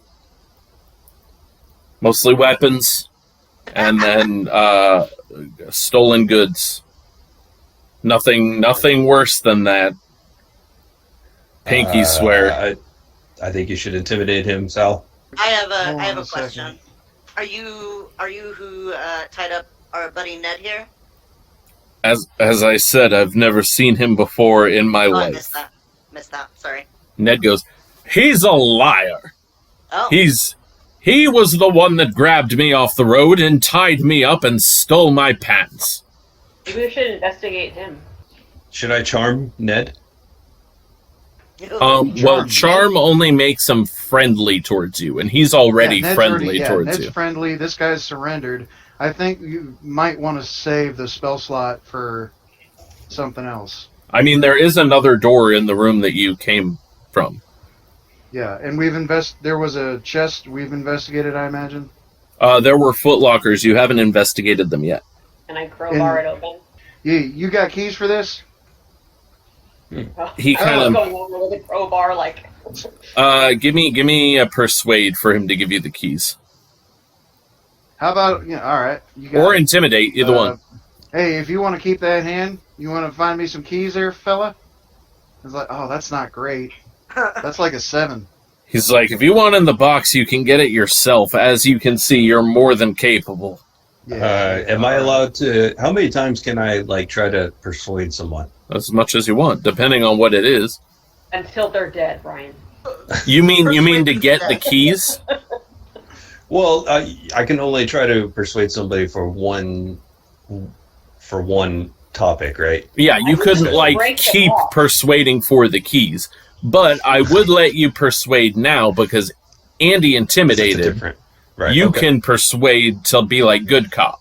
S1: Mostly weapons. And then stolen goods. Nothing worse than that. Pinky swear.
S3: I think you should intimidate him, Sal.
S2: I have
S5: Hold
S2: a
S5: on a
S2: question.
S5: second.
S2: Are you who tied up our buddy Ned here?
S1: As I said, I've never seen him before in my
S2: Oh, I
S1: life.
S2: missed that. Missed that. Sorry.
S1: Ned goes, "He's a liar.
S2: Oh.
S1: He was the one that grabbed me off the road and tied me up and stole my pants."
S4: Maybe we should investigate him.
S3: Should I charm Ned?
S1: Well, charm only makes him friendly towards you, and he's already
S5: Ned's
S1: friendly towards
S5: Ned's
S1: you.
S5: friendly. This guy's surrendered. I think you might want to save the spell slot for something else.
S1: I mean, there is another door in the room that you came from.
S5: Yeah, and there was a chest we've investigated, I imagine.
S1: There were footlockers. You haven't investigated them yet.
S4: And I crowbar it open.
S5: You got keys for this?
S1: He kind of
S4: going over with a crowbar, like.
S1: give me a persuade for him to give you the keys,
S5: How about all right. You got
S1: or intimidate, either one.
S5: Hey, if you want to keep that hand, you want to find me some keys there, fella? It's like, oh, that's not great. That's like a 7.
S1: He's like, if you want in the box, you can get it yourself. As you can see, you're more than capable.
S5: Yeah.
S3: Am I allowed to? How many times can I try to persuade someone?
S1: As much as you want, depending on what it is.
S4: Until they're dead, Ryan.
S1: You mean to get the keys?
S3: Well, I can only try to persuade somebody for one topic, right?
S1: Yeah, you couldn't keep persuading for the keys, but I would let you persuade now because Andy intimidated.
S3: Different, right?
S1: You can persuade to be like good cop.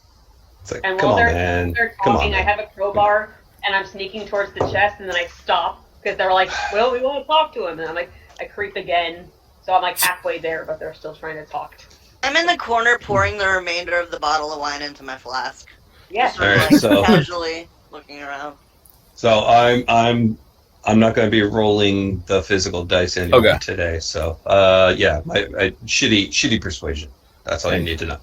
S3: It's like,
S4: And
S3: come
S4: while
S3: on, man.
S4: they're
S3: Come
S4: talking,
S3: on,
S4: I
S3: man.
S4: have a crowbar and I'm sneaking towards the chest, and then I stop because they're like, "Well, we want to talk to him," and I'm like, I creep again, so I'm like halfway there, but they're still trying to talk.
S2: I'm in the corner pouring the remainder of the bottle of wine into my flask.
S4: Yes.
S2: Sort of,
S3: All right, so-
S2: casually looking around.
S3: So I'm not going to be rolling the physical dice anymore today. So yeah, my shitty persuasion. That's all you need to know.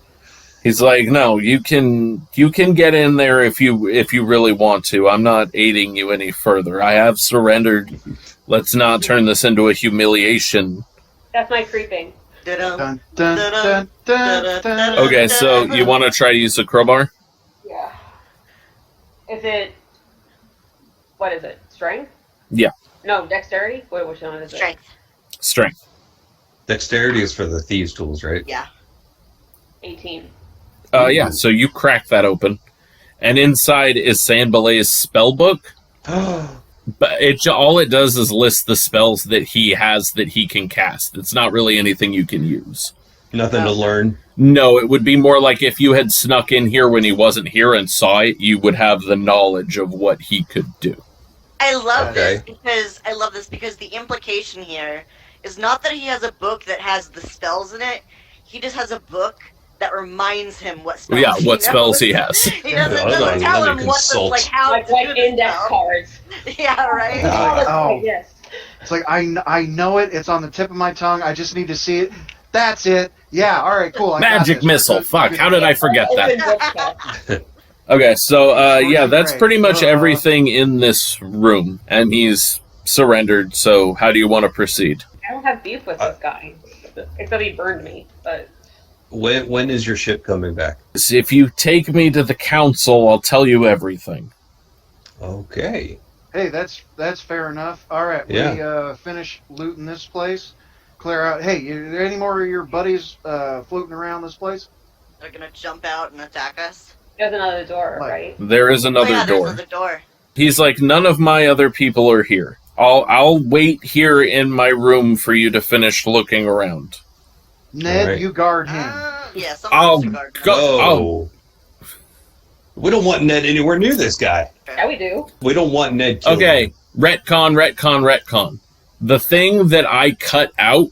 S1: He's like, no, you can get in there if you really want to. I'm not aiding you any further. I have surrendered. Let's not turn this into a humiliation.
S4: That's my creeping.
S5: Dun, dun, dun, dun, dun.
S1: Okay, so you want to try to use a crowbar?
S4: Yeah. What is it? Strength?
S1: Yeah.
S4: No, dexterity? Which one is it?
S1: Strength.
S3: Dexterity is for the thieves' tools, right?
S2: Yeah.
S4: 18.
S1: Yeah, so you crack that open, and inside is Sanbalay's spell book. But all it does is list the spells that he has that he can cast. It's not really anything you can use.
S3: Nothing to learn.
S1: No, it would be more like if you had snuck in here when he wasn't here and saw it, you would have the knowledge of what he could do.
S2: I love this because the implication here is not that he has a book that has the spells in it. He just has a book that reminds him what spells.
S1: Yeah, what
S2: he
S1: spells he
S2: knows.
S1: has.
S2: He doesn't tell him how
S4: Like
S2: to do the
S4: index
S2: spell.
S4: cards.
S2: Yeah, right.
S5: Oh.
S4: Yes.
S5: It's like I know it. It's on the tip of my tongue. I just need to see it. That's it. Yeah. All right. Cool. I got
S1: Magic
S5: this.
S1: missile. Fuck, how did I forget
S4: Open
S1: that?
S4: book stuff.
S1: Okay, so yeah, that's
S5: Great.
S1: pretty much everything in this room, and he's surrendered. So how do you want to proceed?
S4: I don't have beef with this guy. Except he burned me, but...
S3: When is your ship coming back?
S1: If you take me to the council, I'll tell you everything.
S3: Okay.
S5: Hey, that's fair enough. All right.
S3: Yeah.
S5: We finish looting this place. Clear out. Hey, are there any more of your buddies floating around this place?
S2: They're gonna jump out and attack us.
S4: There's another door,
S5: Like-
S4: right?
S1: There is another
S2: There's
S1: door.
S2: another door.
S1: He's like, none of my other people are here. I'll wait here in my room for you to finish looking around.
S5: Ned,
S3: All right.
S5: you guard him.
S2: Yeah,
S1: I'll
S2: someone's guard.
S1: go-
S3: Oh. We don't want Ned anywhere near this guy.
S4: Yeah, we do.
S3: We don't want Ned killed.
S1: Okay, retcon. The thing that I cut out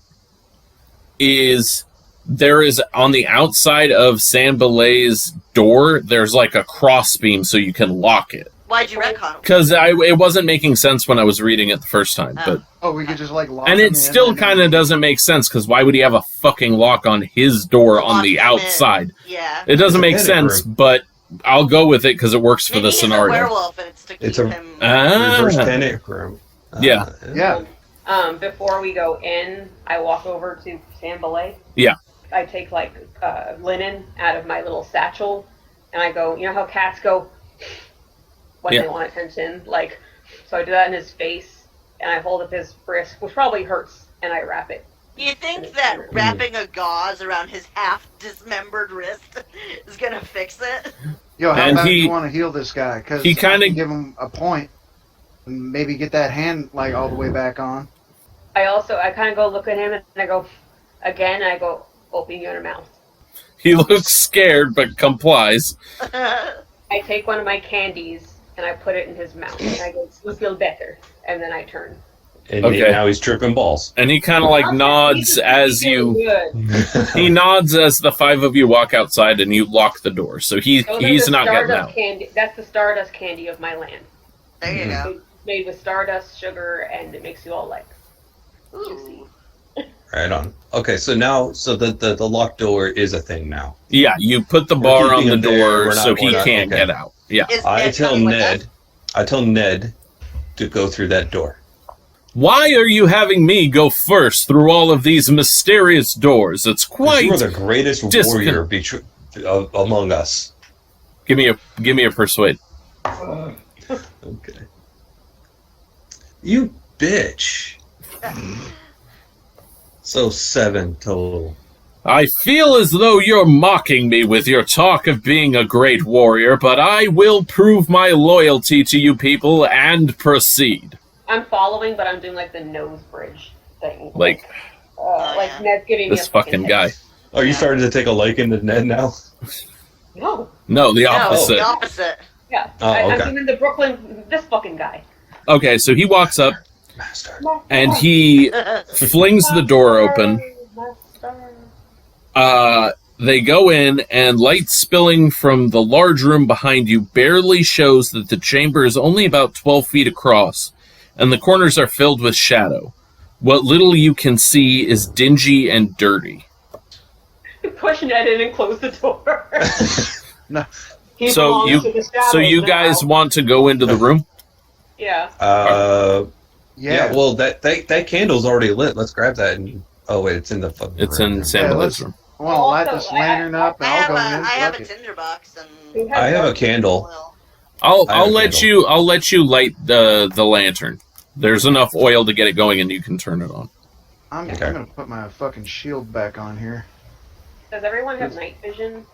S1: is there is on the outside of Sanbalay's door, there's like a crossbeam so you can lock it.
S2: Why'd you retcon?
S1: Because it wasn't making sense when I was reading it the first time. But
S5: Oh, we could just lock
S1: and
S5: him
S1: it
S5: in
S1: still
S5: and-
S1: kind of doesn't make sense because why would he have a fucking lock on his door on the
S2: Lock him in.
S1: outside?
S2: Yeah.
S1: It doesn't make
S3: Panic
S1: sense,
S3: room.
S1: but I'll go with it because it works for
S2: Maybe
S1: the
S2: he's
S1: scenario.
S2: a werewolf and it's to keep
S3: It's a-
S2: him.
S3: Reverse
S1: Ah,
S3: panic room.
S1: Yeah.
S5: Yeah.
S4: Before we go in, I walk over to Sam Belay.
S1: Yeah.
S4: I take like linen out of my little satchel, and I go. You know how cats go when they want attention, like. So I do that in his face, and I hold up his wrist, which probably hurts, and I wrap it.
S2: You think that wrapping a gauze around his half-dismembered wrist is gonna fix it?
S5: Yo, how
S1: And
S5: about
S1: he-
S5: you want to heal this guy? Because
S1: he kinda-
S5: give him a point, and maybe get that hand like all the way back on.
S4: I kind of go look at him, and I go, again, and I go, open your mouth.
S1: He looks scared, but complies.
S4: I take one of my candies, and I put it in his mouth, and I go, you feel better, and then I turn.
S3: And
S1: Okay.
S3: now he's tripping balls.
S1: And he kind of like nods as you...
S4: Good.
S1: He nods as the five of you walk outside and you lock the door. So he's
S4: Those are the
S1: not getting
S4: Stardust
S1: out.
S4: Candy. That's the Stardust candy of my land.
S2: There you go.
S4: It's made with stardust, sugar, and it makes you all like juicy.
S3: Right on. Okay, so now, the locked door is a thing now.
S1: Yeah, you put the bar on
S3: keeping
S1: the
S3: him there,
S1: door
S3: we're not-
S1: so
S3: we're
S1: he
S3: not-
S1: can't
S3: okay.
S1: get out. Yeah.
S2: Is
S3: I
S2: Ned
S3: tell
S2: coming with
S3: Ned.
S2: us?
S3: I tell Ned to go through that door.
S1: Why are you having me go first through all of these mysterious doors? It's quite...
S3: You are the greatest warrior among us.
S1: Give me a persuade.
S3: Okay. You bitch. So 7 total.
S1: I feel as though you're mocking me with your talk of being a great warrior, but I will prove my loyalty to you people and proceed.
S4: I'm following, but I'm doing like the nose bridge thing.
S1: Like
S4: Like Ned's giving me
S1: this
S4: a
S1: fucking guy.
S3: Are you starting to take a liking to Ned now?
S4: No.
S1: No, the
S2: No,
S1: opposite.
S2: the opposite.
S4: Yeah.
S3: Oh, okay.
S4: I'm doing the Brooklyn. This fucking guy.
S1: Okay, so he walks up
S3: Master.
S1: and he flings the door open. They go in, and light spilling from the large room behind you barely shows that the chamber is only about 12 feet across, and the corners are filled with shadow. What little you can see is dingy and dirty.
S4: Push Ned in and close the door.
S5: No.
S4: He
S1: So
S4: belongs
S1: you,
S4: to the
S1: so you
S4: shadows
S1: guys
S4: now.
S1: want to go into the room?
S4: Yeah.
S3: Yeah. Well, that candle's already lit. Let's grab that. And oh wait, it's in the fucking.
S1: It's
S3: room.
S1: in Sam
S5: let's-
S1: Belay's room.
S5: I want to light
S4: Also,
S5: this lantern up, and I'll go in.
S2: I have
S5: Fuck
S2: a
S5: it.
S2: tinderbox and
S4: Who has
S3: I have a
S4: dark-
S3: candle.
S2: well,
S1: I'll
S3: I have a
S1: let
S3: candle.
S1: I'll let you light the lantern. There's enough oil to get it going, and you can turn it on.
S5: I'm
S3: Okay.
S5: gonna put my fucking shield back on here.
S4: Does everyone have night vision?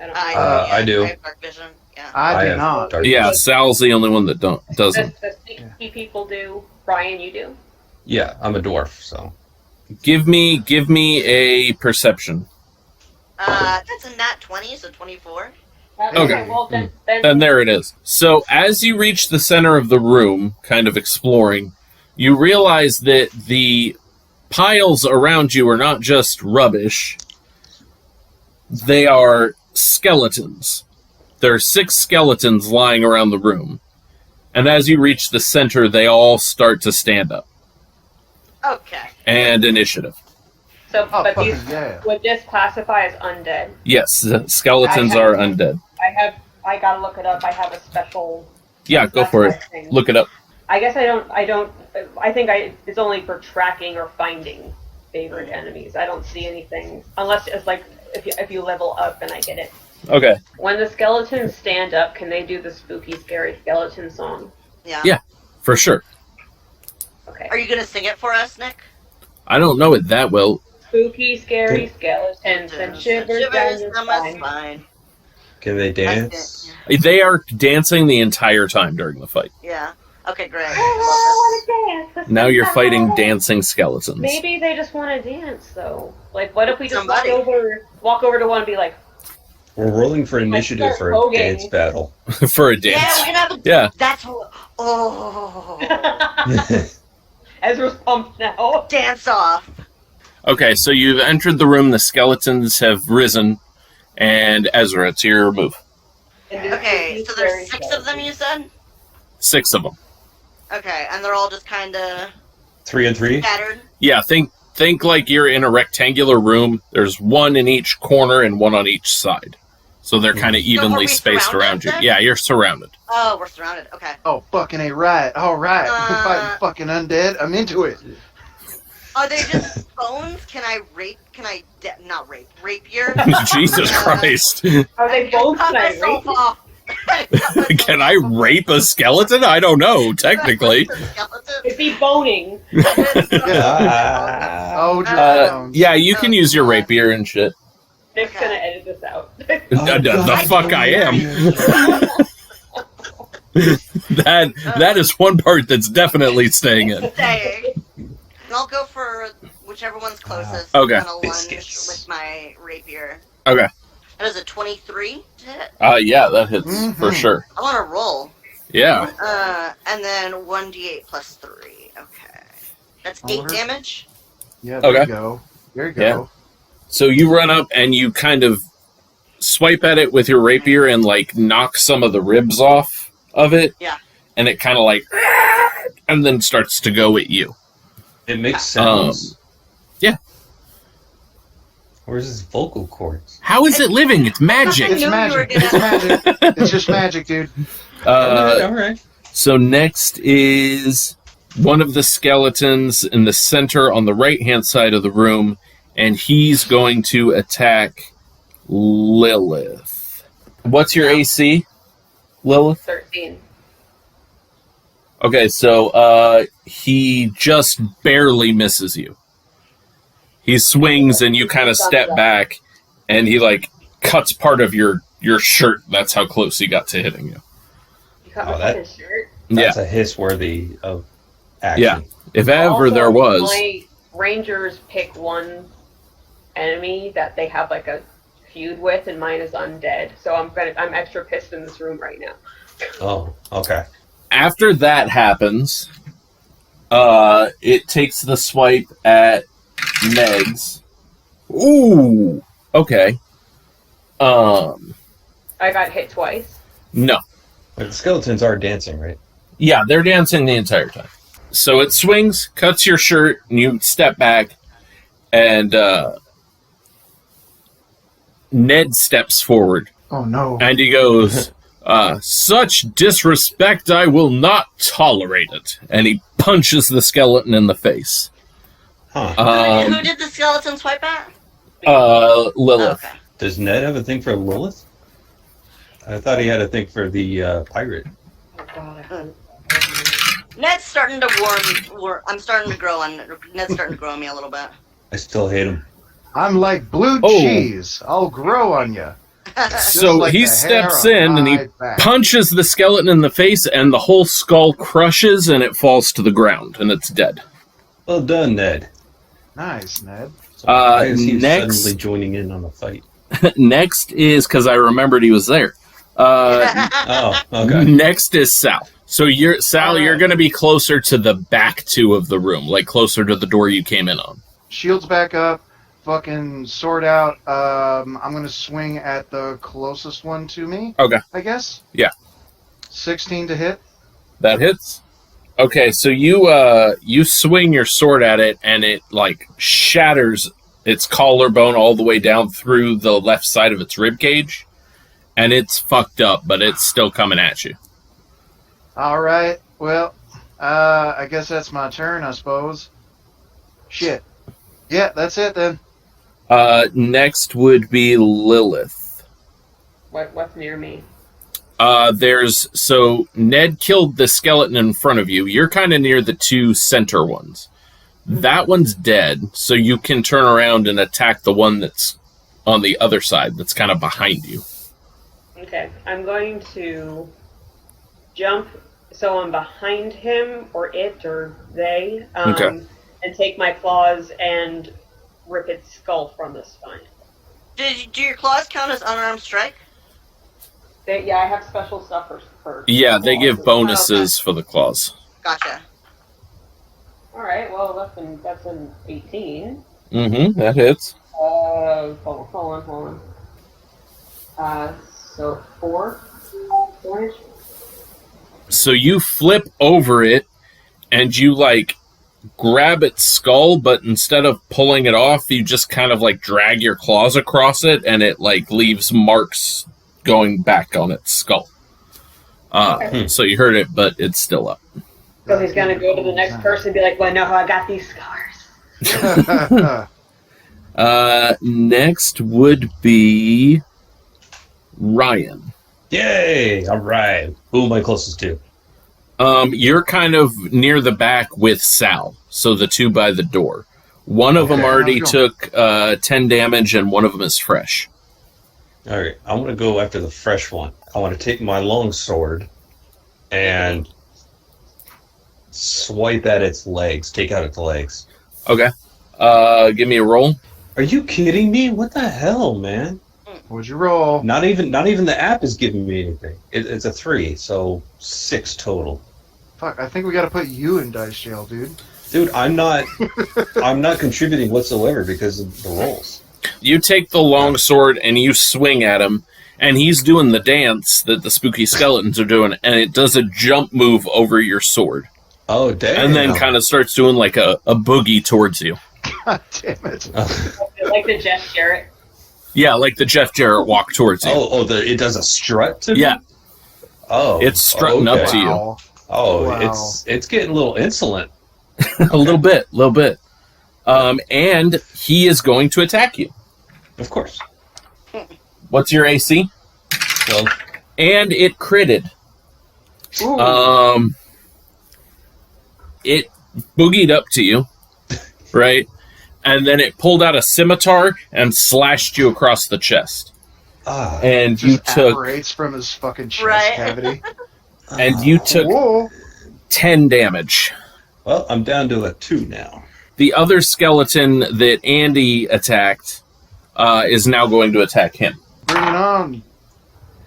S4: I don't know.
S3: I do.
S2: I have dark vision. Yeah.
S5: I do
S3: have
S5: not.
S3: dark
S1: Yeah,
S3: vision.
S1: Sal's the only one that doesn't.
S4: The sneaky people do. Brian, you do.
S3: Yeah, I'm a dwarf, so.
S1: Give me a perception.
S2: That's a nat 20, so 24.
S1: Okay.
S4: Well, then
S1: And there it is. So as you reach the center of the room, kind of exploring, you realize that the piles around you are not just rubbish. They are skeletons. There are 6 skeletons lying around the room. And as you reach the center, they all start to stand up.
S2: Okay.
S1: And initiative.
S4: So,
S5: Oh,
S4: but
S5: fucking
S4: these
S5: yeah.
S4: would this classify as undead?
S1: Yes, the skeletons
S4: I have-
S1: are undead.
S4: I gotta look it up. I have a special.
S1: Yeah, go for it.
S4: thing.
S1: Look it up.
S4: I guess I don't. I think it's only for tracking or finding favorite enemies. I don't see anything unless it's like if you level up and I get it.
S1: Okay.
S4: When the skeletons stand up, can they do the spooky, scary skeleton song?
S2: Yeah.
S1: Yeah. For sure.
S4: Okay.
S2: Are you gonna sing it for us, Nick?
S1: I don't know it that well.
S4: Spooky, scary skeletons and shivers down your
S2: down my
S4: spine.
S2: spine.
S3: Can they
S2: I
S3: dance?
S2: did,
S1: They are dancing the entire time during the fight.
S2: Yeah. Okay, great.
S4: I want to dance.
S1: Now you're fighting dancing skeletons.
S4: Maybe they just want to dance, though. Like, what if we just
S2: Somebody.
S4: walk over to one and be like,
S3: We're rolling for initiative
S4: start
S3: for a
S4: voguing.
S3: dance battle.
S1: For a
S2: Yeah,
S1: dance.
S2: we're gonna have a.
S1: Yeah.
S2: That's what. Oh.
S4: Ezra's pumped now.
S2: Dance off.
S1: Okay, so you've entered the room, the skeletons have risen, and Ezra, it's your move.
S2: Okay, so there's 6 of them, you said?
S1: 6 of them.
S2: Okay, and they're all just kind of
S3: 3 and 3?
S2: scattered.
S1: Yeah, think like you're in a rectangular room. There's one in each corner and one on each side. So they're kind of evenly
S2: we
S1: spaced
S2: surrounded
S1: around you.
S2: then?
S1: Yeah, you're surrounded.
S2: Oh, we're surrounded. Okay.
S5: Oh, fucking A, right. All right. Fighting fucking undead. I'm into it.
S2: Are they just bones? Can I not rape, rapier?
S1: Jesus Christ.
S4: Are they both
S2: Cut
S4: nice?
S2: myself off.
S1: Can I rape a skeleton? I don't know, technically.
S4: It'd be boning.
S5: Oh, drones.
S1: Yeah, you can use your rapier and shit.
S4: Nick's gonna edit this out.
S1: The fuck I am. That is one part that's definitely staying in.
S2: Staying. I'll go for whichever one's closest.
S1: Okay.
S2: I'm gonna lunge
S3: Biscuits.
S2: with my rapier.
S1: Okay.
S2: That is a 23 to hit.
S1: Yeah, that hits for sure.
S2: I want to roll.
S1: Yeah.
S2: And then 1d8 plus 3. Okay. That's 8
S5: Order.
S2: damage.
S5: Yeah, there
S1: Okay.
S5: you go. There you go.
S1: Yeah. So you run up and you kind of swipe at it with your rapier and like knock some of the ribs off of it.
S2: Yeah.
S1: And it kind of like, and then starts to go at you.
S3: It makes sense.
S1: Yeah.
S3: Where's his vocal cords?
S1: How is it living? It's magic.
S5: It's
S2: knew you were
S5: magic.
S2: gonna-
S5: It's magic. It's just magic, dude.
S3: All right.
S1: So next is one of the skeletons in the center on the right-hand side of the room, and he's going to attack Lilith. What's your AC, Lilith?
S4: 13.
S1: Okay, so he just barely misses you. He swings and you kind of step back, and he like cuts part of your shirt. That's how close he got to hitting you.
S4: You cut
S3: Oh,
S4: my
S3: that-
S4: fucking shirt.
S3: That's a hiss worthy of action.
S1: Yeah. If ever
S4: Also,
S1: there was.
S4: my rangers pick one enemy that they have like a feud with, and mine is undead. So I'm extra pissed in this room right now.
S3: Oh, okay.
S1: After that happens, it takes the swipe at Ned's. Ooh, okay.
S4: I got hit twice.
S1: No.
S3: But the skeletons are dancing, right?
S1: Yeah, they're dancing the entire time. So it swings, cuts your shirt, and you step back, and Ned steps forward,
S5: Oh, no.
S1: and he goes, such disrespect, I will not tolerate it. And he punches the skeleton in the face.
S3: Huh.
S2: Who did the skeleton swipe at?
S1: Lilith.
S2: Okay.
S3: Does Ned have a thing for Lilith? I thought he had a thing for the pirate.
S4: Oh god.
S2: Ned's starting to I'm starting to grow on. Ned's starting to grow on me a little bit.
S3: I still hate him.
S5: I'm like blue
S1: Oh.
S5: cheese. I'll grow on you.
S1: So he steps in and he punches the skeleton in the face, and the whole skull crushes and it falls to the ground, and it's dead.
S3: Well done, Ned.
S5: Nice, Ned.
S3: So why is he
S1: next-
S3: suddenly joining in on the fight?
S1: Next is, because I remembered he was there.
S3: Oh, okay.
S1: Next is Sal. So Sal, you're going to be closer to the back two of the room, like closer to the door you came in on.
S5: Shields back up. Fucking sword out. I'm gonna swing at the closest one to me.
S1: Okay.
S5: I guess.
S1: Yeah.
S5: 16 to hit.
S1: That hits. Okay, so you swing your sword at it, and it like shatters its collarbone all the way down through the left side of its rib cage, and it's fucked up, but it's still coming at you.
S5: All right. Well, I guess that's my turn. I suppose. Shit. Yeah, that's it then.
S1: Next would be Lilith.
S4: What's near me?
S1: So Ned killed the skeleton in front of you. You're kind of near the two center ones. That one's dead, so you can turn around and attack the one that's on the other side, that's kind of behind you.
S4: Okay, I'm going to jump so I'm behind him, or it, or they,
S1: Okay.
S4: and take my claws and rip its skull from the spine.
S2: Do your claws count as unarmed strike?
S4: Yeah, I have special stuff for
S1: Yeah, they give
S4: claws.
S1: bonuses for the claws.
S2: Gotcha.
S4: Alright, well, that's an 18.
S1: Mm-hmm, that hits.
S4: Hold on. So 4-inch.
S1: So you flip over it, and you, like, grab its skull, but instead of pulling it off, you just kind of, like, drag your claws across it, and it, like, leaves marks going back on its skull. So you heard it, but it's still up.
S4: So he's gonna go to the next person and be like, "Well, I know how I got these scars."
S1: Next would be Ryan.
S3: Yay! All right. Who am I closest to?
S1: You're kind of near the back with Sal, so the two by the door. One of them already took 10 damage, and one of them is fresh.
S3: All right. I want to go after the fresh one. I want to take my longsword and swipe at its legs. Take out its legs.
S1: Okay. Give me a roll.
S3: Are you kidding me? What the hell, man?
S5: What'd you roll?
S3: Not even the app is giving me anything. It's a 3, so 6 total.
S5: Fuck, I think we gotta put you in dice jail, dude.
S3: Dude, I'm not contributing whatsoever because of the rolls.
S1: You take the longsword and you swing at him, and he's doing the dance that the spooky skeletons are doing, and it does a jump move over your sword.
S3: Oh, damn.
S1: And then kind of starts doing like a boogie towards you.
S5: God damn it.
S4: Like the Jeff Jarrett.
S1: Yeah, like the Jeff Jarrett walk towards you.
S3: It does a strut to me?
S1: Yeah.
S3: Oh.
S1: It's strutting up to you.
S5: Wow.
S3: Oh,
S5: Wow.
S3: it's getting a little insolent.
S1: A little bit. And he is going to attack you.
S3: Of course.
S1: What's your AC?
S3: Well,
S1: And it critted.
S5: Ooh.
S1: It boogied up to you, right? And then it pulled out a scimitar and slashed you across the chest. And you
S5: Just
S1: took
S5: apparates from his fucking chest
S2: Right.
S5: cavity.
S1: you took
S5: Whoa.
S1: 10 damage.
S3: well, I'm down to a 2 now.
S1: The other skeleton that Andy attacked is now going to attack him.
S5: Bring it on.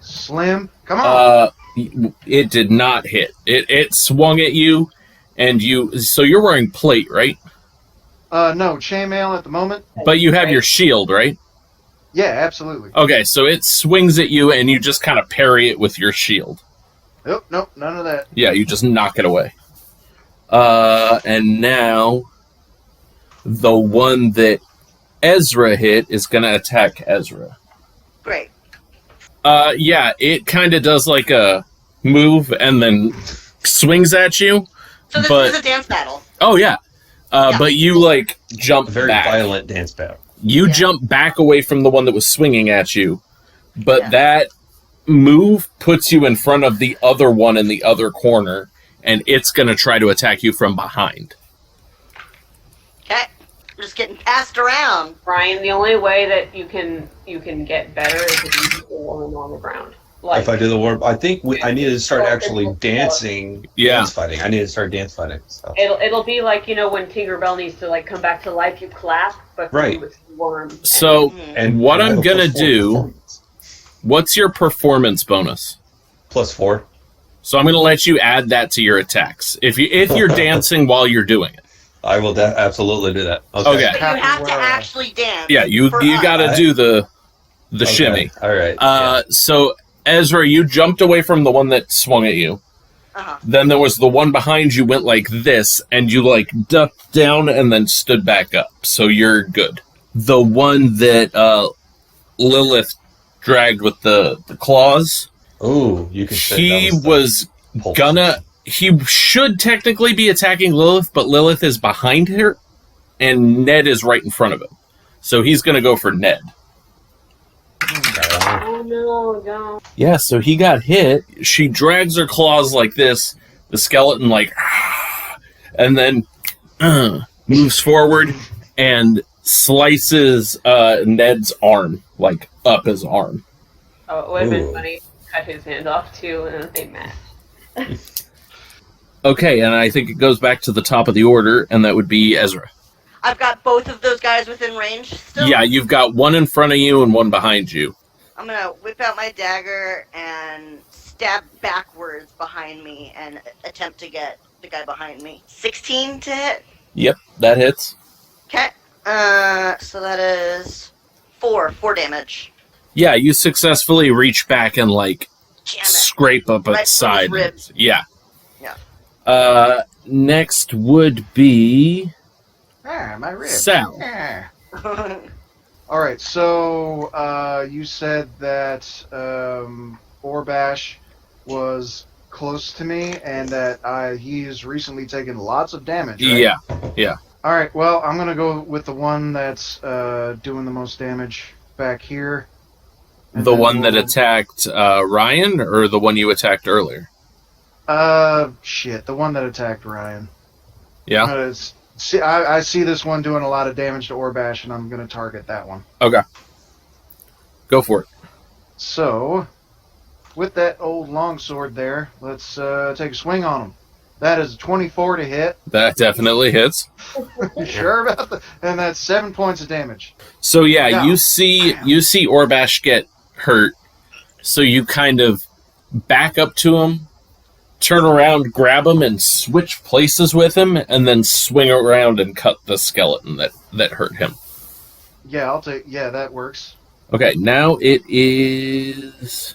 S5: Slim. Come on.
S1: It did not hit. It swung at you, and so you're wearing plate, right?
S5: No, chainmail at the moment.
S1: But you have your shield, right?
S5: Yeah, absolutely.
S1: Okay, so it swings at you, and you just kind of parry it with your shield.
S5: Nope, none of that.
S1: Yeah, you just knock it away. And now, the one that Ezra hit is going to attack Ezra.
S2: Great.
S1: Yeah, it kind of does like a move and then swings at you.
S2: So this
S1: But-
S2: is a dance battle.
S1: Oh, yeah.
S2: Yeah.
S1: But you, like, jump
S3: Very
S1: back.
S3: violent dance battle.
S1: You
S2: Yeah.
S1: jump back away from the one that was swinging at you, but
S2: Yeah.
S1: that move puts you in front of the other one in the other corner, and it's going to try to attack you from behind.
S2: Okay. I'm just getting passed around.
S4: Brian, the only way that you can get better is if you do the woman on the ground. Like,
S3: If I do the warm, I think I need to start actually dancing.
S1: Yeah.
S3: Dance fighting. I need to start dance fighting. So.
S4: it'll be like, when Tinkerbell needs to like come back to life, you clap, but
S3: Right.
S4: with worm.
S1: So,
S3: And
S1: what
S3: I have
S1: I'm
S3: a
S1: going to
S3: +4
S1: do,
S3: performance.
S1: what's your performance bonus?
S3: +4.
S1: So I'm going to let you add that to your attacks. If you're dancing while you're doing it.
S3: I will absolutely do that.
S1: Okay.
S2: But you have to
S5: Capoeira.
S2: actually dance.
S1: Yeah, you
S2: for
S1: got to
S2: us.
S1: do the
S3: Okay.
S1: shimmy.
S3: All right.
S1: So, Ezra, you jumped away from the one that swung at you.
S2: Uh-huh.
S1: Then there was the one behind you went like this, and you like ducked down and then stood back up. So you're good. The one that Lilith dragged with the claws,
S3: Ooh, you can. say
S1: he
S3: that
S1: was
S3: the-
S1: he should technically be attacking Lilith, but Lilith is behind her, and Ned is right in front of him. So he's going to go for Ned.
S4: Oh no, don't.
S1: Yeah, so he got hit. She drags her claws like this. The skeleton like, and then moves forward and slices Ned's arm, like up his arm.
S4: Oh, it would have been
S3: Ooh.
S4: funny to cut his hand off too, and then they match.
S1: Okay, and I think it goes back to the top of the order, and that would be Ezra.
S2: I've got both of those guys within range still.
S1: Yeah, you've got one in front of you and one behind you.
S2: I'm gonna whip out my dagger and stab backwards behind me and attempt to get the guy behind me. 16 to hit.
S1: Yep, that hits.
S2: Okay. So that is 4 damage.
S1: Yeah, you successfully reach back and like
S2: Damn it.
S1: scrape up
S2: Right
S1: its
S2: from his
S1: side.
S2: ribs.
S1: Yeah.
S2: Yeah.
S1: Next would be
S5: Ah, my rib.
S1: Sal.
S5: Ah. All right, so you said that Orbash was close to me, and that he has recently taken lots of damage. Right?
S1: Yeah.
S5: All right. Well, I'm gonna go with the one that's doing the most damage back here. And
S1: The
S5: then
S1: one that attacked Ryan, or the one you attacked earlier?
S5: Shit, the one that attacked Ryan.
S1: Yeah.
S5: I see this one doing a lot of damage to Orbash, and I'm gonna target that one.
S1: Okay. Go for it.
S5: So, with that old longsword there, let's take a swing on him. That is 24 to hit.
S1: That definitely hits.
S5: You sure about that? And that's 7 points of damage.
S1: So yeah,
S5: No.
S1: you see Orbash get hurt. So you kind of back up to him, turn around, grab him, and switch places with him, and then swing around and cut the skeleton that hurt him.
S5: Yeah, Yeah, that works.
S1: Okay, now it is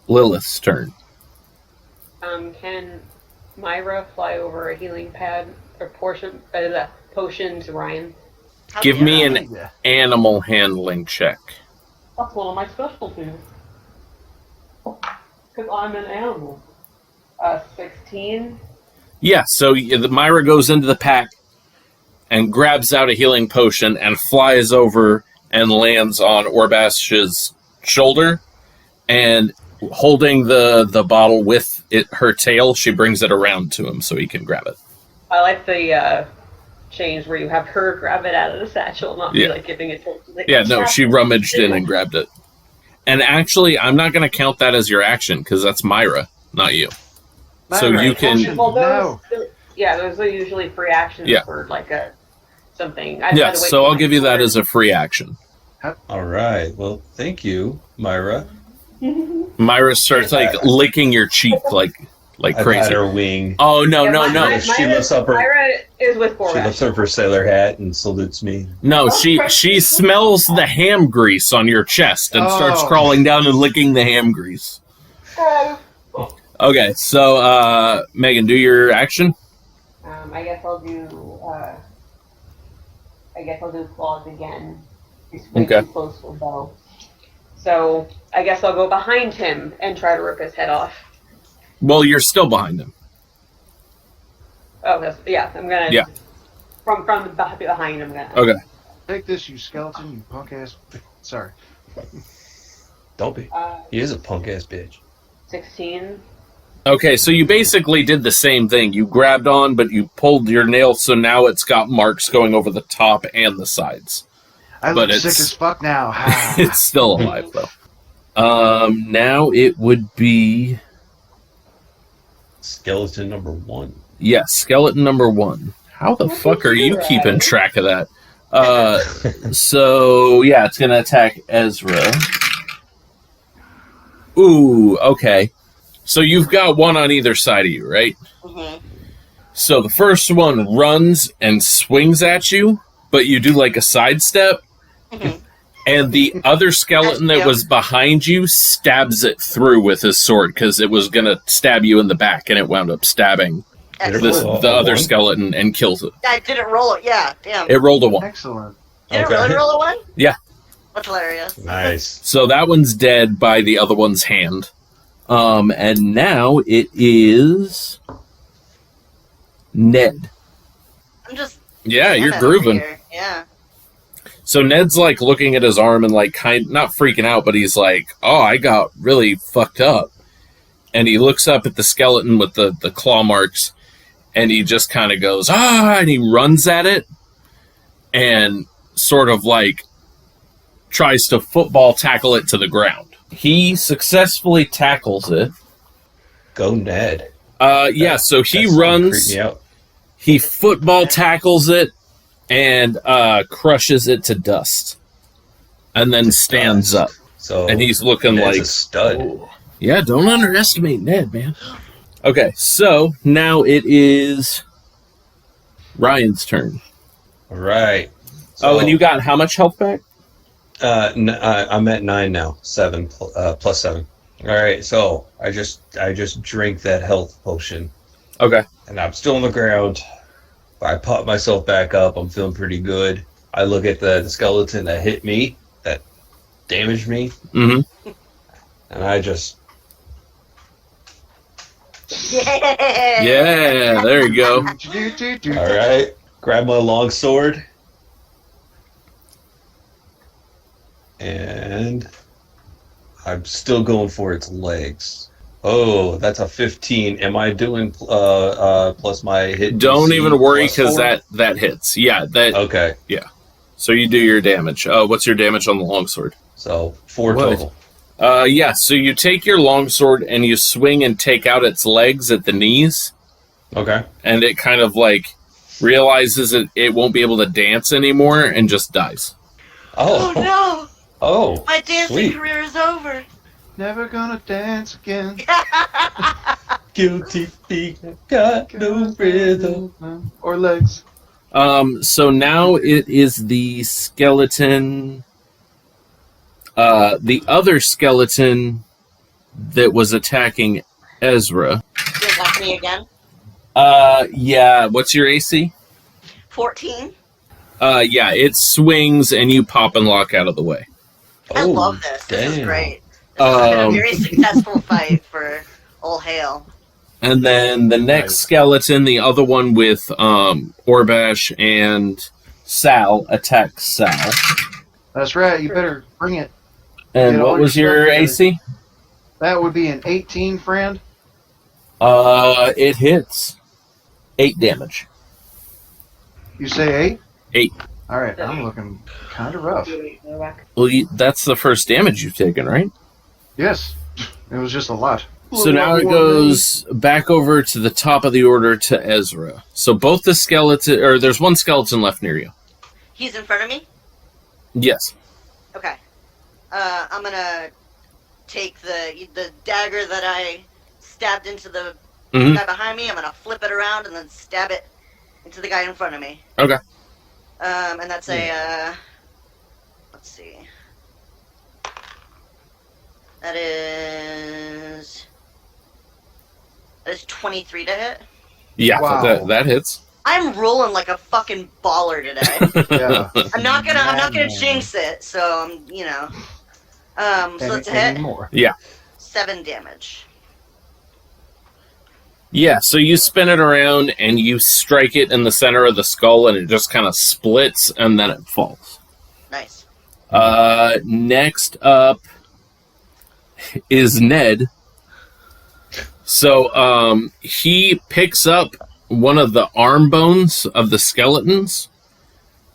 S1: Lilith's turn.
S4: Can Myra fly over a healing pad or potion to Ryan?
S1: Give me an
S5: Yeah.
S1: animal handling check.
S4: That's one of my specialties. Because I'm an animal. 16.
S1: Yeah, so the Myra goes into the pack and grabs out a healing potion and flies over and lands on Orbash's shoulder, and holding the bottle with her tail, she brings it around to him so he can grab it.
S4: I like the change where you have her grab it out of the satchel, not me like giving it to her.
S1: Yeah, no, she rummaged in and grabbed it. And actually, I'm not going to count that as your action, because that's Myra, not you. So
S5: Myra,
S1: you can...
S4: Well,
S5: No.
S4: those are usually free actions for like something.
S1: Yeah, so I'll give you that as a free action.
S3: All right. Well, thank you, Myra.
S1: Myra starts licking your cheek like
S3: I
S1: crazy.
S3: pat her wing.
S1: Oh no.
S3: She lifts up her.
S4: Myra is with
S3: She
S4: Borash.
S3: lifts up her sailor hat and salutes me.
S1: No, she smells the ham grease on your chest and starts crawling down and licking the ham grease. Okay, so Megan, do your action.
S4: I guess I'll do claws again. He's way too close for a bow. So I guess I'll go behind him and try to rip his head off.
S1: Well, you're still behind him.
S4: Oh, I'm gonna.
S1: Yeah.
S4: From behind, I'm gonna.
S1: Okay.
S5: Take this, you skeleton, you punk ass. Sorry.
S3: Don't be. He is a punk ass bitch.
S4: 16.
S1: Okay, so you basically did the same thing. You grabbed on, but you pulled your nail, so now it's got marks going over the top and the sides.
S5: I
S1: But
S5: look sick
S1: it's-
S5: as fuck now.
S1: It's still alive, though. Now it would be...
S3: Skeleton number 1.
S1: Yes, skeleton number 1. How the fuck are you keeping track of that? So, yeah, it's going to attack Ezra. Ooh, okay. So you've got one on either side of you, right?
S2: Mm-hmm.
S1: So the first one runs and swings at you, but you do like a sidestep,
S2: Mm-hmm.
S1: and the other skeleton that was behind you stabs it through with his sword because it was going to stab you in the back, and it wound up stabbing the other skeleton and kills it.
S2: I didn't roll it. Yeah, damn.
S1: It rolled a 1.
S5: Excellent.
S2: Did it really roll a 1?
S1: Yeah.
S2: That's hilarious.
S3: Nice.
S1: So that one's dead by the other one's hand. And now it is Ned.
S2: I'm just.
S1: Yeah, you're
S2: Ned
S1: grooving.
S2: over here. Yeah.
S1: So Ned's like looking at his arm and like not freaking out, but he's like, "Oh, I got really fucked up." And he looks up at the skeleton with the claw marks, and he just kind of goes, "Ah!" and he runs at it, and sort of like tries to football tackle it to the ground. He successfully tackles it.
S3: Go Ned.
S1: Yeah, so he runs.
S3: Creep me out.
S1: He football tackles it and crushes it to dust, and then stands up.
S3: So
S1: And he's looking
S3: Ned's
S1: like
S3: a stud.
S1: "Oh." Yeah, don't underestimate Ned, man. Okay, so now it is Ryan's turn.
S3: All right.
S1: Oh, and you got how much health back?
S3: I'm at 9 now. 7 plus 7. All right. So I just drink that health potion,
S1: Okay.
S3: and I'm still on the ground. I pop myself back up. I'm feeling pretty good. I look at the skeleton that hit me, that damaged me,
S1: Mm-hmm.
S3: and I just...
S1: Yeah, there you go.
S3: All right. Grab my long sword. And I'm still going for its legs. Oh, that's a 15. Am I doing plus my hit?
S1: Don't
S3: DC
S1: even worry,
S3: plus
S1: because
S3: 4?
S1: that hits. Yeah, that.
S3: Okay.
S1: Yeah. So you do your damage. What's your damage on the longsword?
S3: So 4
S1: What?
S3: total.
S1: Yeah, so you take your longsword and you swing and take out its legs at the knees,
S3: Okay.
S1: and it kind of like realizes it won't be able to dance anymore and just dies.
S2: Oh no!
S3: Oh.
S2: My dancing
S3: Sweet.
S2: career is over.
S5: Never gonna dance again.
S3: Guilty feet got no rhythm.
S5: Or legs.
S1: So now it is the skeleton, the other skeleton that was attacking Ezra.
S2: You attack me again.
S1: Yeah, what's your AC?
S2: 14.
S1: Yeah, it swings and you pop and lock out of the way.
S2: I love this. This is
S3: damn.
S2: great. This has been a very successful fight for All Hail.
S1: And then the next
S3: Nice.
S1: skeleton, the other one with Orbash and Sal, attacks Sal.
S5: That's right. You better bring it.
S1: And
S5: Get
S1: what
S5: all
S1: was
S5: your
S1: your
S5: stuff together.
S1: AC?
S5: That would be an 18, friend.
S1: It hits 8 damage.
S5: You say 8?
S1: 8.
S5: All right. I'm looking kind of rough.
S1: Well, that's the first damage you've taken, right?
S5: Yes. It was just a lot.
S1: So now it goes back over to the top of the order to Ezra. So both the skeleton, or there's one skeleton left near you.
S2: He's in front of me?
S1: Yes.
S2: Okay. I'm gonna take the dagger that I stabbed into the
S1: Mhm.
S2: guy behind me. I'm gonna flip it around and then stab it into the guy in front of me.
S1: Okay.
S2: And that's a, let's see. That is 23 to hit.
S1: Yeah,
S5: Wow.
S1: that hits.
S2: I'm rolling like a fucking baller today.
S5: Yeah.
S2: I'm not gonna
S5: Man.
S2: jinx it, so I'm, so that's a hit.
S5: More.
S2: 7 damage.
S1: Yeah, so you spin it around and you strike it in the center of the skull and it just kind of splits and then it falls.
S2: Nice.
S1: Next up is Ned. So he picks up one of the arm bones of the skeletons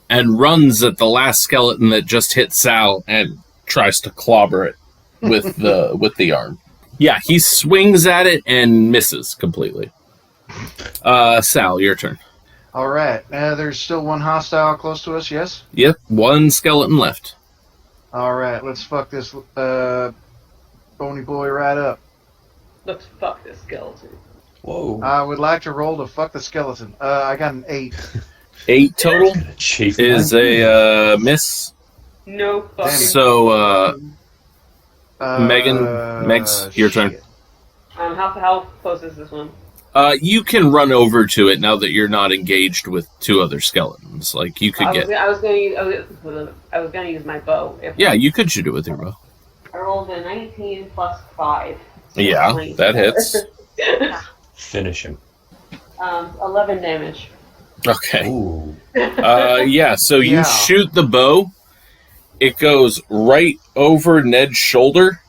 S1: and runs at the last skeleton that just hit Sal and tries to clobber it with the arm. Yeah, he swings at it and misses completely. Sal, your turn.
S5: All right. There's still one hostile close to us, yes?
S1: Yep, one skeleton left.
S5: All right. Let's fuck this bony boy right up.
S4: Let's fuck this skeleton.
S3: Whoa.
S5: I would like to roll to fuck the skeleton. I got an 8.
S1: 8 total
S3: Chafe
S1: is a miss.
S4: No fucking.
S1: So, Megan, Megs, your turn.
S5: shit.
S4: How close is this one?
S1: You can run over to it now that you're not engaged with 2 other skeletons. Like, you could get...
S4: I was gonna use my bow.
S1: Yeah, you could shoot it with your bow.
S4: I rolled a 19 plus 5.
S1: Yeah, that hits.
S3: Finish him.
S4: 11 damage.
S1: Okay.
S3: Ooh.
S1: Yeah, so you
S5: Yeah.
S1: shoot the bow. It goes right over Ned's shoulder,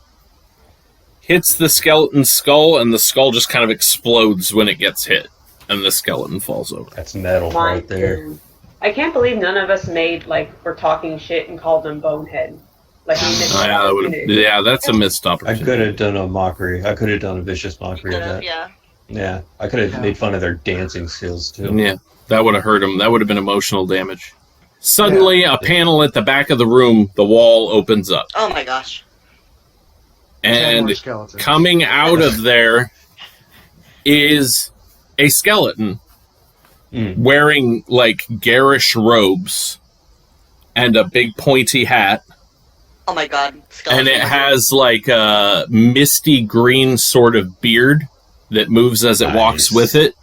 S1: hits the skeleton's skull, and the skull just kind of explodes when it gets hit, and the skeleton falls over.
S3: That's metal
S4: My
S3: right there.
S4: turn. I can't believe none of us we're talking shit and called them bonehead. Like we missed
S1: Oh, yeah, that would've- yeah, that's a missed
S3: I
S1: opportunity.
S3: could have done a mockery. I could have done a vicious
S2: You
S3: mockery of
S2: could've,
S3: that.
S2: yeah.
S3: Yeah. I could have
S5: Yeah.
S3: made fun of their dancing skills, too.
S1: Yeah, that would have hurt him. That would have been emotional damage. Suddenly, a panel at the back of the room, the wall opens up.
S2: Oh my gosh.
S5: 10 more
S1: And
S5: skeletons.
S1: coming out of there is a skeleton
S3: Mm.
S1: wearing, like, garish robes and a big pointy hat.
S2: Oh my god.
S1: And
S2: Skeleton.
S1: it has, like, a misty green sort of beard that moves as it walks
S3: Nice.
S1: with it.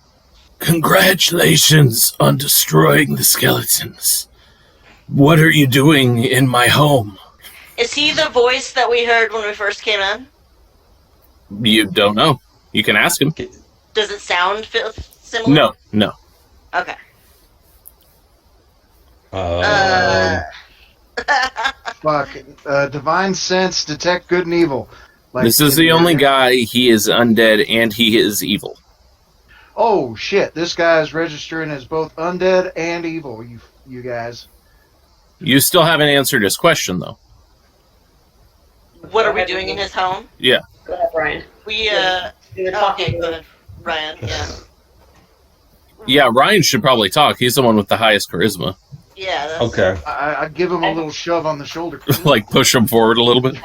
S1: Congratulations on destroying the skeletons. What are you doing in my home?
S2: Is he the voice that we heard when we first came in?
S1: You don't know. You can ask him.
S2: Does it sound similar?
S1: No.
S2: Okay.
S5: Fuck. Divine sense, detect good and evil. Like,
S1: This is the only guy. He is undead and he is evil.
S5: Oh shit! This guy is registering as both undead and evil. You guys.
S1: You still haven't answered his question, though.
S2: What are we doing in his home?
S1: Yeah.
S4: Go ahead, Brian.
S2: We,
S4: You're talking.
S2: Okay, go ahead, Ryan, yeah.
S1: Yeah, Ryan should probably talk. He's the one with the highest charisma.
S2: Yeah, that's...
S3: Okay.
S5: I give him a little shove on the shoulder.
S1: Like, push him forward a little bit.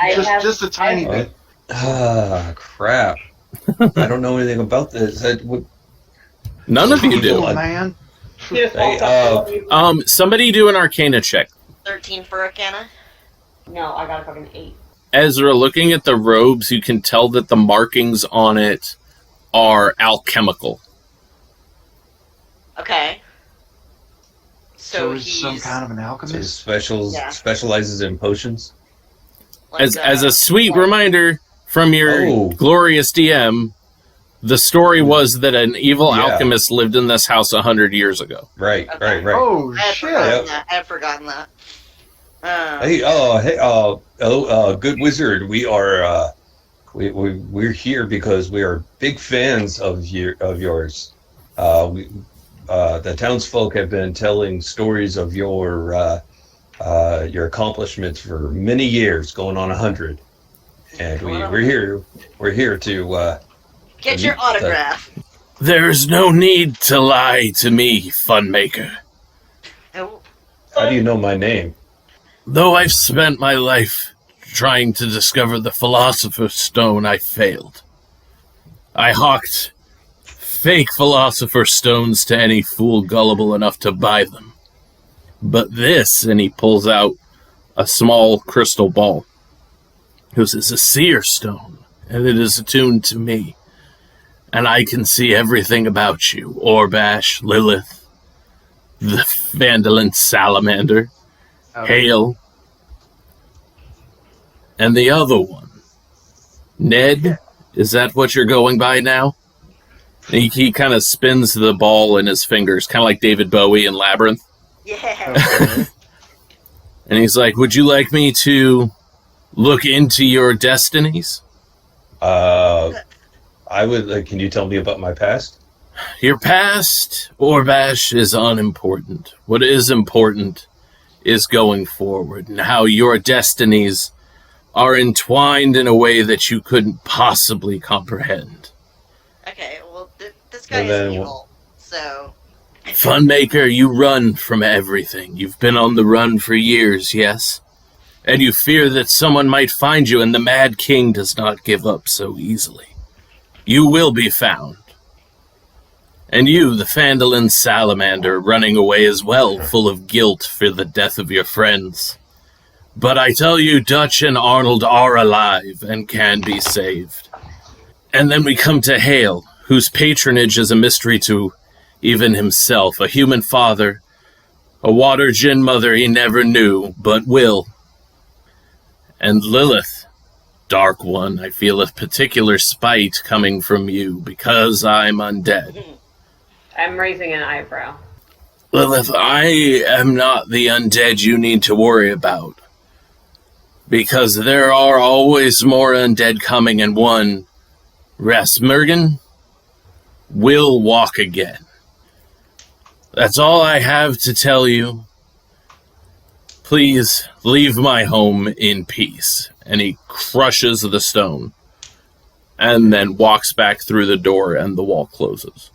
S5: Just a tiny bit.
S3: Ah, crap. I don't know anything about this.
S1: None of you do.
S5: Oh, man.
S1: Somebody do an Arcana check.
S2: 13 for Arcana?
S4: No, I got a fucking 8.
S1: Ezra, looking at the robes, you can tell that the markings on it are alchemical.
S2: Okay. So
S5: he's some kind of an
S3: So
S5: alchemist.
S3: specializes in potions.
S2: like,
S1: As a sweet reminder from your glorious DM, the story was that an evil alchemist lived in this house 100 years ago.
S3: Right.
S5: Oh
S2: I had
S5: shit!
S2: forgotten that. I had forgotten that.
S3: Good wizard. We are we're here because we are big fans of yours. The townsfolk have been telling stories of your accomplishments for many years, going on 100, and we're here to
S2: Get your autograph.
S1: There's no need to lie to me, Funmaker.
S2: Oh,
S3: How do you know my name?
S1: Though I've spent my life trying to discover the Philosopher's Stone, I failed. I hawked fake Philosopher's Stones to any fool gullible enough to buy them. But this, and he pulls out a small crystal ball. This is a seer stone, and it is attuned to me. And I can see everything about you. Orbash, Lilith, the Vandalin Salamander, Hale, and the other one. Ned, is that what you're going by now? He kind of spins the ball in his fingers, kind of like David Bowie in Labyrinth.
S2: yeah.
S1: And he's like, would you like me to look into your destinies?
S3: I would. Can you tell me about my past?
S1: Your past, Orbash, is unimportant. What is important is going forward and how your destinies are entwined in a way that you couldn't possibly comprehend.
S2: Okay, well, this guy is evil, so...
S1: Funmaker, you run from everything. You've been on the run for years, yes? And you fear that someone might find you, and the Mad King does not give up so easily. You will be found. And you, the Vandalin Salamander, running away as well, full of guilt for the death of your friends. But I tell you, Dutch and Arnold are alive and can be saved. And then we come to Hale, whose patronage is a mystery to even himself, a human father, a water djinn mother he never knew, but will. And Lilith, Dark One, I feel a particular spite coming from you, because I'm undead.
S4: I'm raising an eyebrow.
S1: Lilith, I am not the undead you need to worry about, because there are always more undead coming, and one, Rasmurgen, will walk again. That's all I have to tell you. Please leave my home in peace. And he crushes the stone and then walks back through the door and the wall closes.